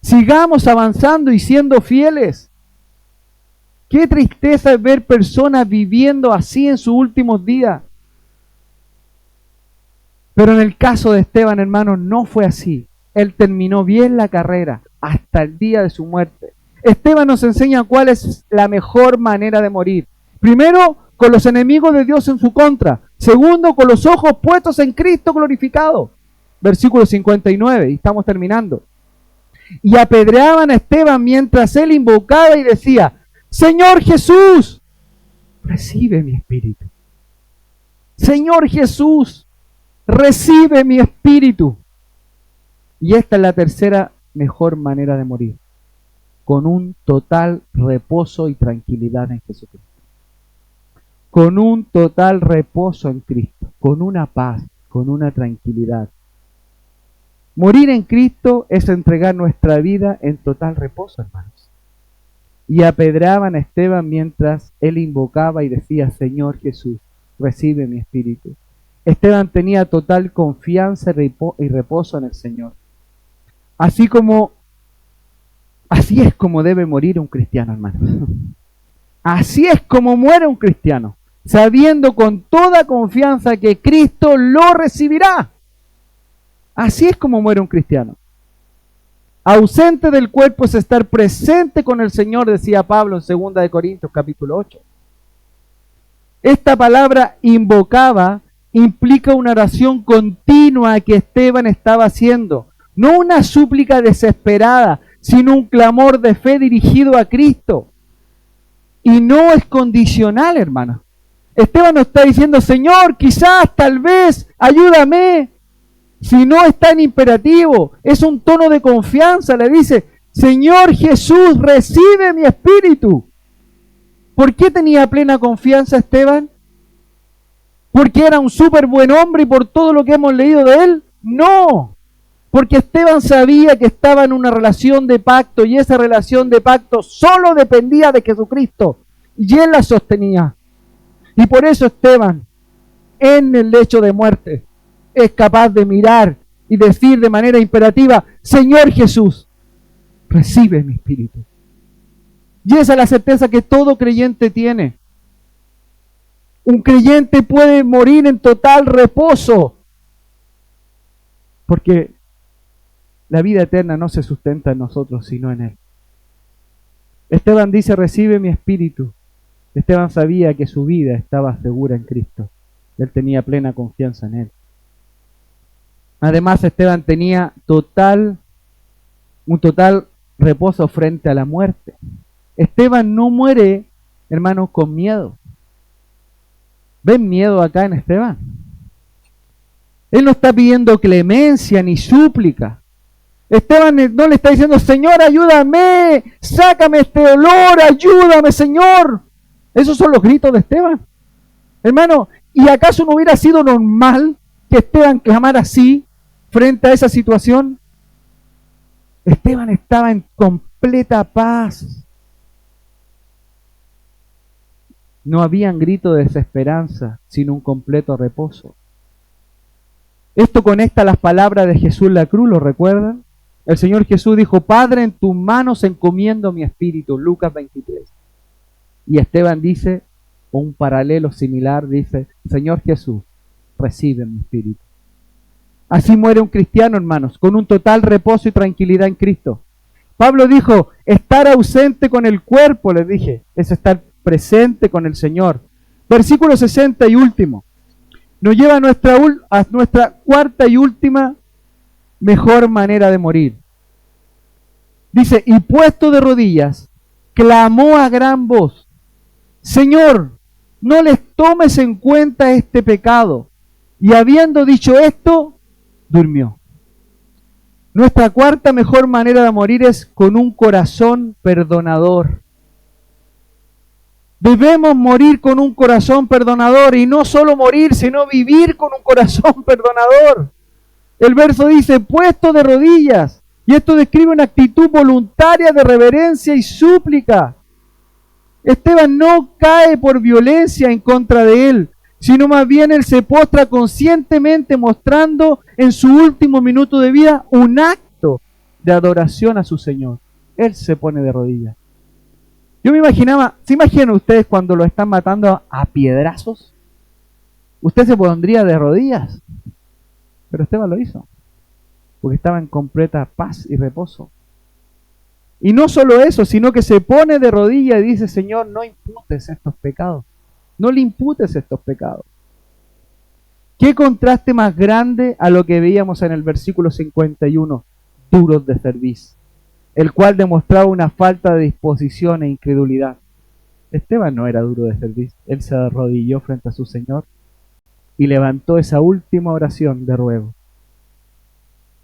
Sigamos avanzando y siendo fieles. Qué tristeza es ver personas viviendo así en sus últimos días. Pero en el caso de Esteban, hermano, no fue así. Él terminó bien la carrera hasta el día de su muerte. Esteban nos enseña cuál es la mejor manera de morir. Primero, con los enemigos de Dios en su contra. Segundo, con los ojos puestos en Cristo glorificado. Versículo 59, y estamos terminando. Y apedreaban a Esteban mientras él invocaba y decía, Señor Jesús, recibe mi espíritu. Señor Jesús, recibe mi espíritu. Y esta es la tercera mejor manera de morir, con un total reposo y tranquilidad en Jesucristo. Con un total reposo en Cristo, con una paz, con una tranquilidad. Morir en Cristo es entregar nuestra vida en total reposo, hermanos. y apedreaban a Esteban mientras él invocaba y decía: Señor Jesús, recibe mi espíritu. Esteban tenía total confianza y reposo en el Señor. Así es como debe morir un cristiano, hermano. Así es como muere un cristiano, sabiendo con toda confianza que Cristo lo recibirá. Así es como muere un cristiano. Ausente del cuerpo es estar presente con el Señor, decía Pablo en 2 de Corintios capítulo 8. Esta palabra invocaba implica una oración continua que Esteban estaba haciendo. No una súplica desesperada, sino un clamor de fe dirigido a Cristo. Y no es condicional, hermano. Esteban no está diciendo: Señor, quizás, tal vez, ayúdame. Si no está en imperativo, es un tono de confianza. Le dice: Señor Jesús, recibe mi espíritu. ¿Por qué tenía plena confianza Esteban? ¿Porque era un súper buen hombre y por todo lo que hemos leído de él? No. Porque Esteban sabía que estaba en una relación de pacto y esa relación de pacto solo dependía de Jesucristo y él la sostenía. Y por eso Esteban, en el lecho de muerte, es capaz de mirar y decir de manera imperativa: Señor Jesús, recibe mi espíritu. Y esa es la certeza que todo creyente tiene. Un creyente puede morir en total reposo, porque la vida eterna no se sustenta en nosotros, sino en Él. Esteban dice: recibe mi espíritu. Esteban sabía que su vida estaba segura en Cristo. Él tenía plena confianza en Él. Además, Esteban tenía un total reposo frente a la muerte. Esteban no muere, hermanos, con miedo. ¿Ven miedo acá en Esteban? Él no está pidiendo clemencia ni súplica. Esteban no le está diciendo: Señor, ayúdame, sácame este dolor, ayúdame, Señor. Esos son los gritos de Esteban. Hermano, ¿y acaso no hubiera sido normal que Esteban clamara así frente a esa situación? Esteban estaba en completa paz. No habían gritos de desesperanza, sino un completo reposo. Esto conecta las palabras de Jesús en la cruz, ¿lo recuerdan? El Señor Jesús dijo: Padre, en tus manos encomiendo mi espíritu, Lucas 23. Y Esteban dice, o un paralelo similar, dice: Señor Jesús, recibe mi espíritu. Así muere un cristiano, hermanos, con un total reposo y tranquilidad en Cristo. Pablo dijo: estar ausente con el cuerpo, les dije, es estar presente con el Señor. Versículo 60 y último. Nos lleva a nuestra cuarta y última mejor manera de morir. Dice: y puesto de rodillas, clamó a gran voz: Señor, no les tomes en cuenta este pecado. Y habiendo dicho esto, durmió. Nuestra cuarta mejor manera de morir es con un corazón perdonador. Debemos morir con un corazón perdonador, y no solo morir, sino vivir con un corazón perdonador. El verso dice: puesto de rodillas, y esto describe una actitud voluntaria de reverencia y súplica. Esteban no cae por violencia en contra de él, sino más bien él se postra conscientemente, mostrando en su último minuto de vida un acto de adoración a su Señor. Él se pone de rodillas. Yo me imaginaba, ¿se imaginan ustedes cuando lo están matando a piedrazos? Usted se pondría de rodillas. Pero Esteban lo hizo, porque estaba en completa paz y reposo. Y no solo eso, sino que se pone de rodillas y dice: Señor, no imputes estos pecados. No le imputes estos pecados. ¿Qué contraste más grande a lo que veíamos en el versículo 51? Duros de cerviz, el cual demostraba una falta de disposición e incredulidad. Esteban no era duro de cerviz. Él se arrodilló frente a su Señor y levantó esa última oración de ruego: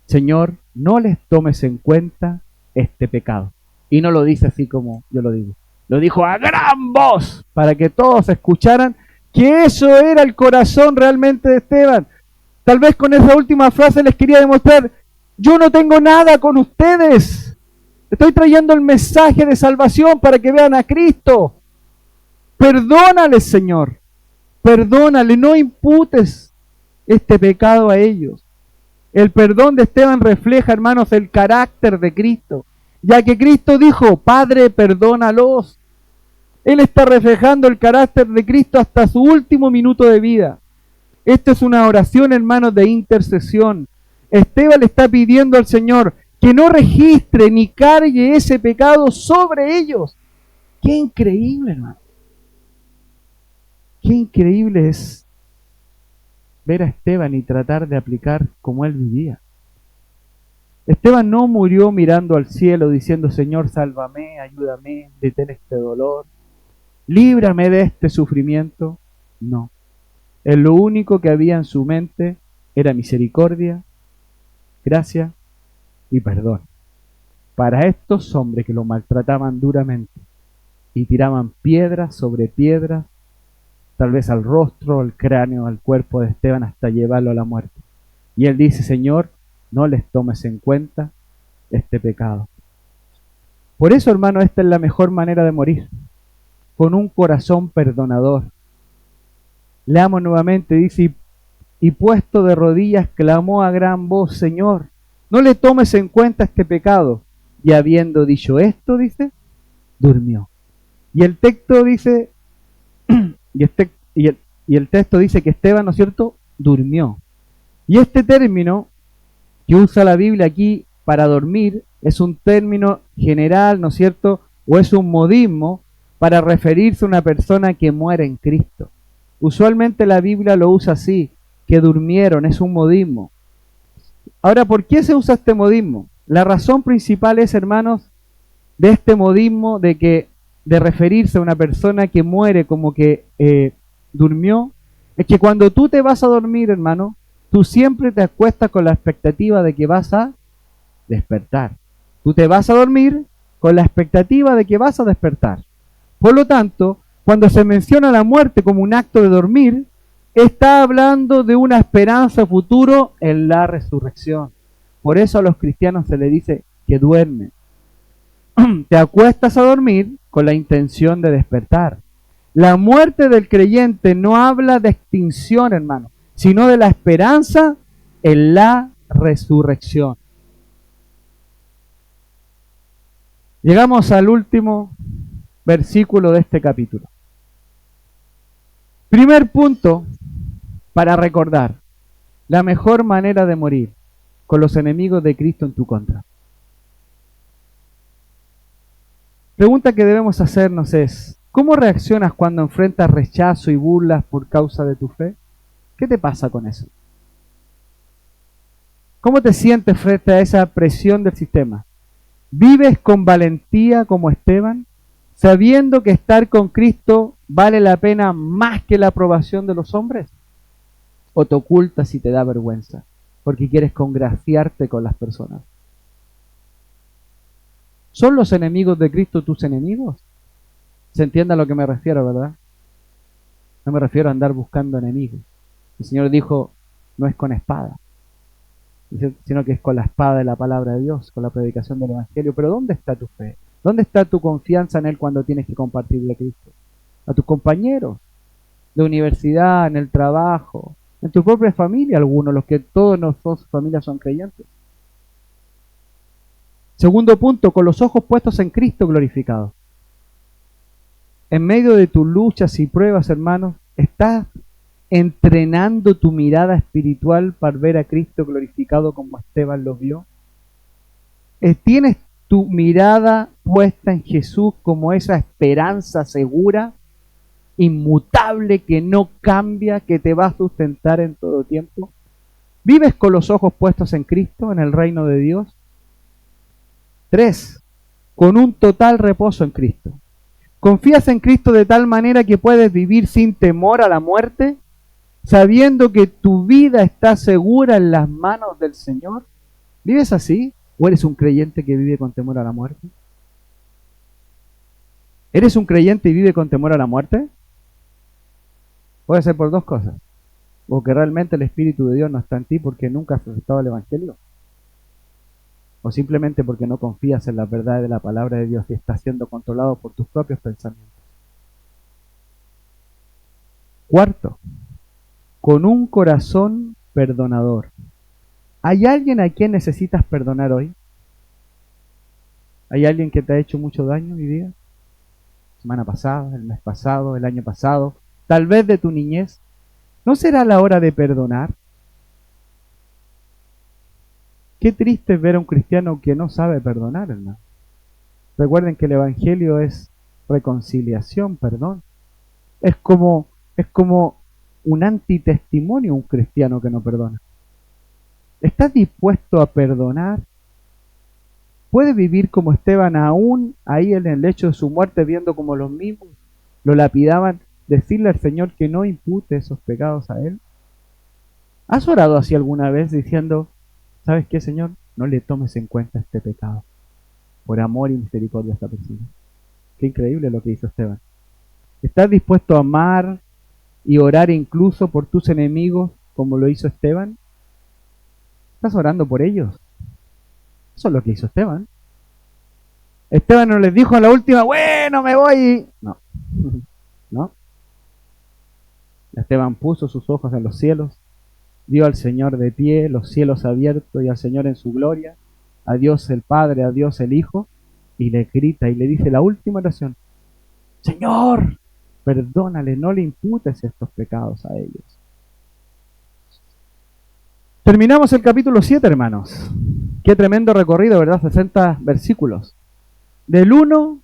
Señor, no les tomes en cuenta este pecado. Y no lo dice así como yo lo digo. Lo dijo a gran voz para que todos escucharan que eso era el corazón realmente de Esteban. Tal vez con esa última frase les quería demostrar: yo no tengo nada con ustedes. Estoy trayendo el mensaje de salvación para que vean a Cristo. Perdónales, Señor. Perdónale, no imputes este pecado a ellos. El perdón de Esteban refleja, hermanos, el carácter de Cristo, ya que Cristo dijo, Padre, perdónalos. Él está reflejando el carácter de Cristo hasta su último minuto de vida. Esta es una oración, hermanos, de intercesión. Esteban le está pidiendo al Señor que no registre ni cargue ese pecado sobre ellos. ¡Qué increíble, hermano! ¡Qué increíble es ver a Esteban y tratar de aplicar como él vivía! Esteban no murió mirando al cielo diciendo, Señor, sálvame, ayúdame, detén este dolor, líbrame de este sufrimiento. No. Él lo único que había en su mente era misericordia, gracia y perdón. Para estos hombres que lo maltrataban duramente y tiraban piedras sobre piedras, tal vez al rostro, al cráneo, al cuerpo de Esteban hasta llevarlo a la muerte. Y él dice, Señor, no les tomes en cuenta este pecado. Por eso, hermano, esta es la mejor manera de morir, con un corazón perdonador. Leamos nuevamente, dice, y puesto de rodillas clamó a gran voz, Señor, no le tomes en cuenta este pecado. Y habiendo dicho esto, dice, durmió. Y el texto dice, y el texto dice que Esteban, ¿no es cierto?, durmió. Y este término que usa la Biblia aquí para dormir es un término general, ¿no es cierto?, o es un modismo para referirse a una persona que muere en Cristo. Usualmente la Biblia lo usa así, que durmieron, es un modismo. Ahora, ¿por qué se usa este modismo? La razón principal es, hermanos, de este modismo de referirse a una persona que muere como que durmió, es que cuando tú te vas a dormir, hermano, tú siempre te acuestas con la expectativa de que vas a despertar. Tú te vas a dormir con la expectativa de que vas a despertar. Por lo tanto, cuando se menciona la muerte como un acto de dormir, está hablando de una esperanza futuro en la resurrección. Por eso a los cristianos se les dice que duermen. Te acuestas a dormir con la intención de despertar. La muerte del creyente no habla de extinción, hermano, sino de la esperanza en la resurrección. Llegamos al último versículo de este capítulo. Primer punto para recordar, la mejor manera de morir, con los enemigos de Cristo en tu contra. Pregunta que debemos hacernos es, ¿cómo reaccionas cuando enfrentas rechazo y burlas por causa de tu fe? ¿Qué te pasa con eso? ¿Cómo te sientes frente a esa presión del sistema? ¿Vives con valentía como Esteban, sabiendo que estar con Cristo vale la pena más que la aprobación de los hombres? ¿O te ocultas y te da vergüenza porque quieres congraciarte con las personas? ¿Son los enemigos de Cristo tus enemigos? ¿Se entiende a lo que me refiero, verdad? No me refiero a andar buscando enemigos. El Señor dijo, no es con espada, sino que es con la espada de la palabra de Dios, con la predicación del Evangelio. Pero ¿dónde está tu fe? ¿Dónde está tu confianza en Él cuando tienes que compartirle a Cristo? A tus compañeros de universidad, en el trabajo, en tu propia familia, algunos, los que todos nosotros familias son creyentes. Segundo punto, con los ojos puestos en Cristo glorificado. En medio de tus luchas y pruebas, hermanos, estás entrenando tu mirada espiritual para ver a Cristo glorificado como Esteban lo vio. ¿Tienes tu mirada puesta en Jesús como esa esperanza segura, inmutable, que no cambia, que te va a sustentar en todo tiempo? ¿Vives con los ojos puestos en Cristo, en el reino de Dios? 3. Con un total reposo en Cristo. ¿Confías en Cristo de tal manera que puedes vivir sin temor a la muerte, sabiendo que tu vida está segura en las manos del Señor? ¿Vives así? ¿O eres un creyente que vive con temor a la muerte? ¿Eres un creyente y vive con temor a la muerte? Puede ser por dos cosas. O que realmente el Espíritu de Dios no está en ti porque nunca has aceptado el Evangelio. o simplemente porque no confías en la verdad de la palabra de Dios y estás siendo controlado por tus propios pensamientos. Cuarto, con un corazón perdonador. ¿Hay alguien a quien necesitas perdonar hoy? ¿Hay alguien que te ha hecho mucho daño hoy día? Semana pasada, el mes pasado, el año pasado, tal vez de tu niñez. ¿No será la hora de perdonar? Qué triste es ver a un cristiano que no sabe perdonar, hermano. Recuerden que el Evangelio es reconciliación, perdón. Es como un antitestimonio un cristiano que no perdona. ¿Estás dispuesto a perdonar? ¿Puedes vivir como Esteban aún ahí en el lecho de su muerte, viendo como los mismos lo lapidaban, decirle al Señor que no impute esos pecados a él? ¿Has orado así alguna vez diciendo, ¿sabes qué, Señor? No le tomes en cuenta este pecado, por amor y misericordia a esta persona? Qué increíble lo que hizo Esteban. ¿Estás dispuesto a amar y orar incluso por tus enemigos como lo hizo Esteban? ¿Estás orando por ellos? Eso es lo que hizo Esteban. Esteban no les dijo a la última, bueno, me voy. No, no. Esteban puso sus ojos en los cielos, vio al Señor de pie, los cielos abiertos y al Señor en su gloria, a Dios el Padre, a Dios el Hijo, y le grita y le dice la última oración, Señor, perdónale, no le imputes estos pecados a ellos. Terminamos el capítulo 7, hermanos. Qué tremendo recorrido, ¿verdad? 60 versículos. Del 1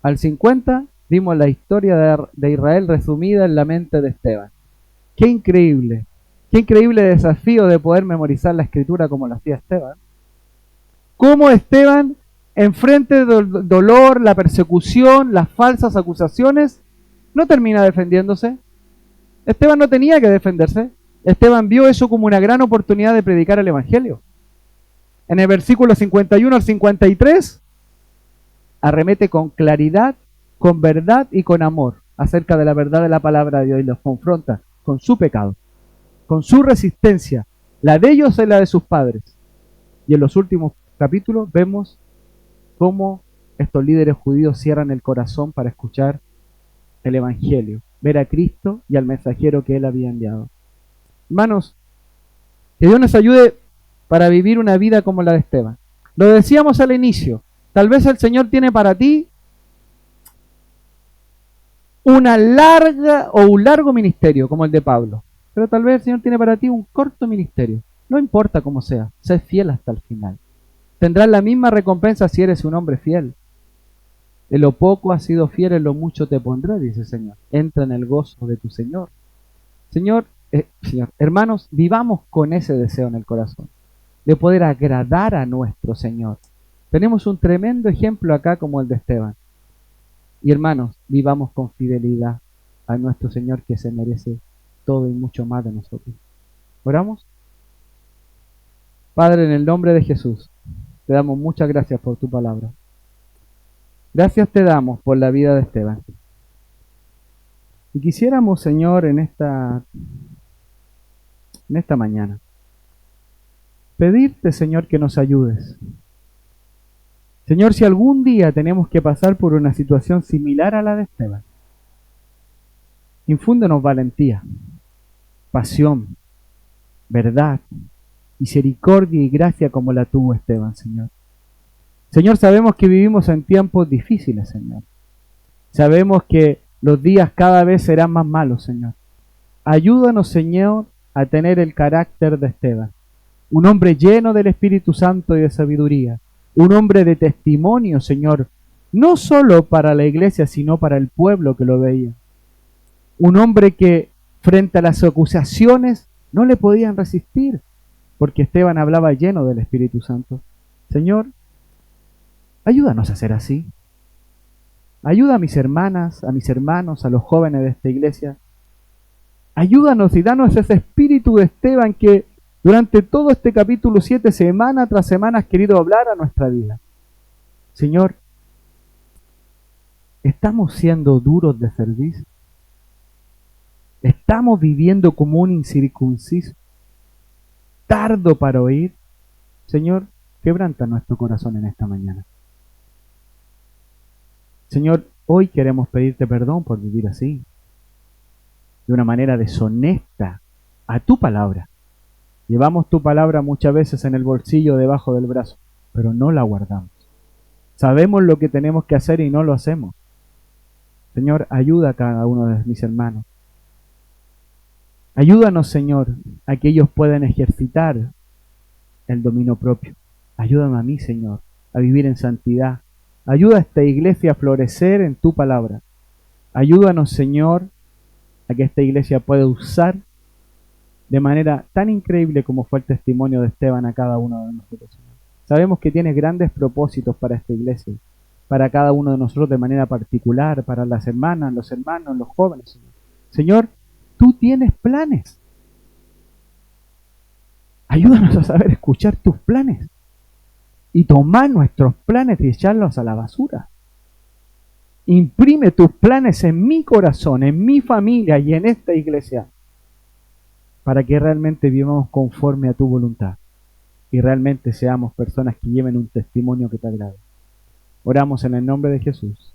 al 50 vimos la historia de Israel resumida en la mente de Esteban. Qué increíble desafío de poder memorizar la escritura como lo hacía Esteban. Cómo Esteban, enfrente del dolor, la persecución, las falsas acusaciones, no termina defendiéndose. Esteban no tenía que defenderse. Esteban vio eso como una gran oportunidad de predicar el Evangelio. En el versículo 51 al 53, arremete con claridad, con verdad y con amor acerca de la verdad de la palabra de Dios y los confronta con su pecado, con su resistencia, la de ellos y la de sus padres. Y en los últimos capítulos vemos cómo estos líderes judíos cierran el corazón para escuchar el Evangelio, ver a Cristo y al mensajero que Él había enviado. Hermanos, que Dios nos ayude para vivir una vida como la de Esteban. Lo decíamos al inicio, tal vez el Señor tiene para ti un largo ministerio como el de Pablo, pero tal vez el Señor tiene para ti un corto ministerio. No importa cómo sea, sé fiel hasta el final. Tendrás la misma recompensa si eres un hombre fiel. En lo poco has sido fiel, en lo mucho te pondré, dice el Señor. Entra en el gozo de tu Señor. Señor, hermanos, vivamos con ese deseo en el corazón, de poder agradar a nuestro Señor. Tenemos un tremendo ejemplo acá como el de Esteban. Y hermanos, vivamos con fidelidad a nuestro Señor que se merece todo y mucho más de nosotros. ¿Oramos? Padre, en el nombre de Jesús, te damos muchas gracias por tu palabra. Gracias te damos por la vida de Esteban. Y quisiéramos, Señor, en esta mañana, pedirte, Señor, que nos ayudes. Señor, si algún día tenemos que pasar por una situación similar a la de Esteban, infúndenos valentía, pasión, verdad, misericordia y gracia como la tuvo Esteban, Señor. Señor, sabemos que vivimos en tiempos difíciles, Señor. Sabemos que los días cada vez serán más malos, Señor. Ayúdanos, Señor, a tener el carácter de Esteban, un hombre lleno del Espíritu Santo y de sabiduría, un hombre de testimonio, Señor, no solo para la iglesia, sino para el pueblo que lo veía. Un hombre que frente a las acusaciones no le podían resistir, porque Esteban hablaba lleno del Espíritu Santo. Señor, ayúdanos a ser así. Ayuda a mis hermanas, a mis hermanos, a los jóvenes de esta iglesia. Ayúdanos y danos ese espíritu de Esteban que durante todo este capítulo 7, semana tras semana, has querido hablar a nuestra vida. Señor, ¿estamos siendo duros de servicio? ¿Estamos viviendo como un incircunciso, tardo para oír? Señor, quebranta nuestro corazón en esta mañana. Señor, hoy queremos pedirte perdón por vivir así, de una manera deshonesta a tu palabra. Llevamos tu palabra muchas veces en el bolsillo debajo del brazo, pero no la guardamos. Sabemos lo que tenemos que hacer y no lo hacemos. Señor, ayuda a cada uno de mis hermanos. Ayúdanos, Señor, a que ellos puedan ejercitar el dominio propio. Ayúdame a mí, Señor, a vivir en santidad. Ayuda a esta iglesia a florecer en tu palabra. Ayúdanos, Señor, a que esta iglesia pueda usar de manera tan increíble como fue el testimonio de Esteban a cada uno de nosotros, Señor. Sabemos que tienes grandes propósitos para esta iglesia, para cada uno de nosotros de manera particular, para las hermanas, los hermanos, los jóvenes, Señor. Señor, tú tienes planes. Ayúdanos a saber escuchar tus planes y tomar nuestros planes y echarlos a la basura. Imprime tus planes en mi corazón, en mi familia y en esta iglesia, para que realmente vivamos conforme a tu voluntad y realmente seamos personas que lleven un testimonio que te agrade. Oramos en el nombre de Jesús.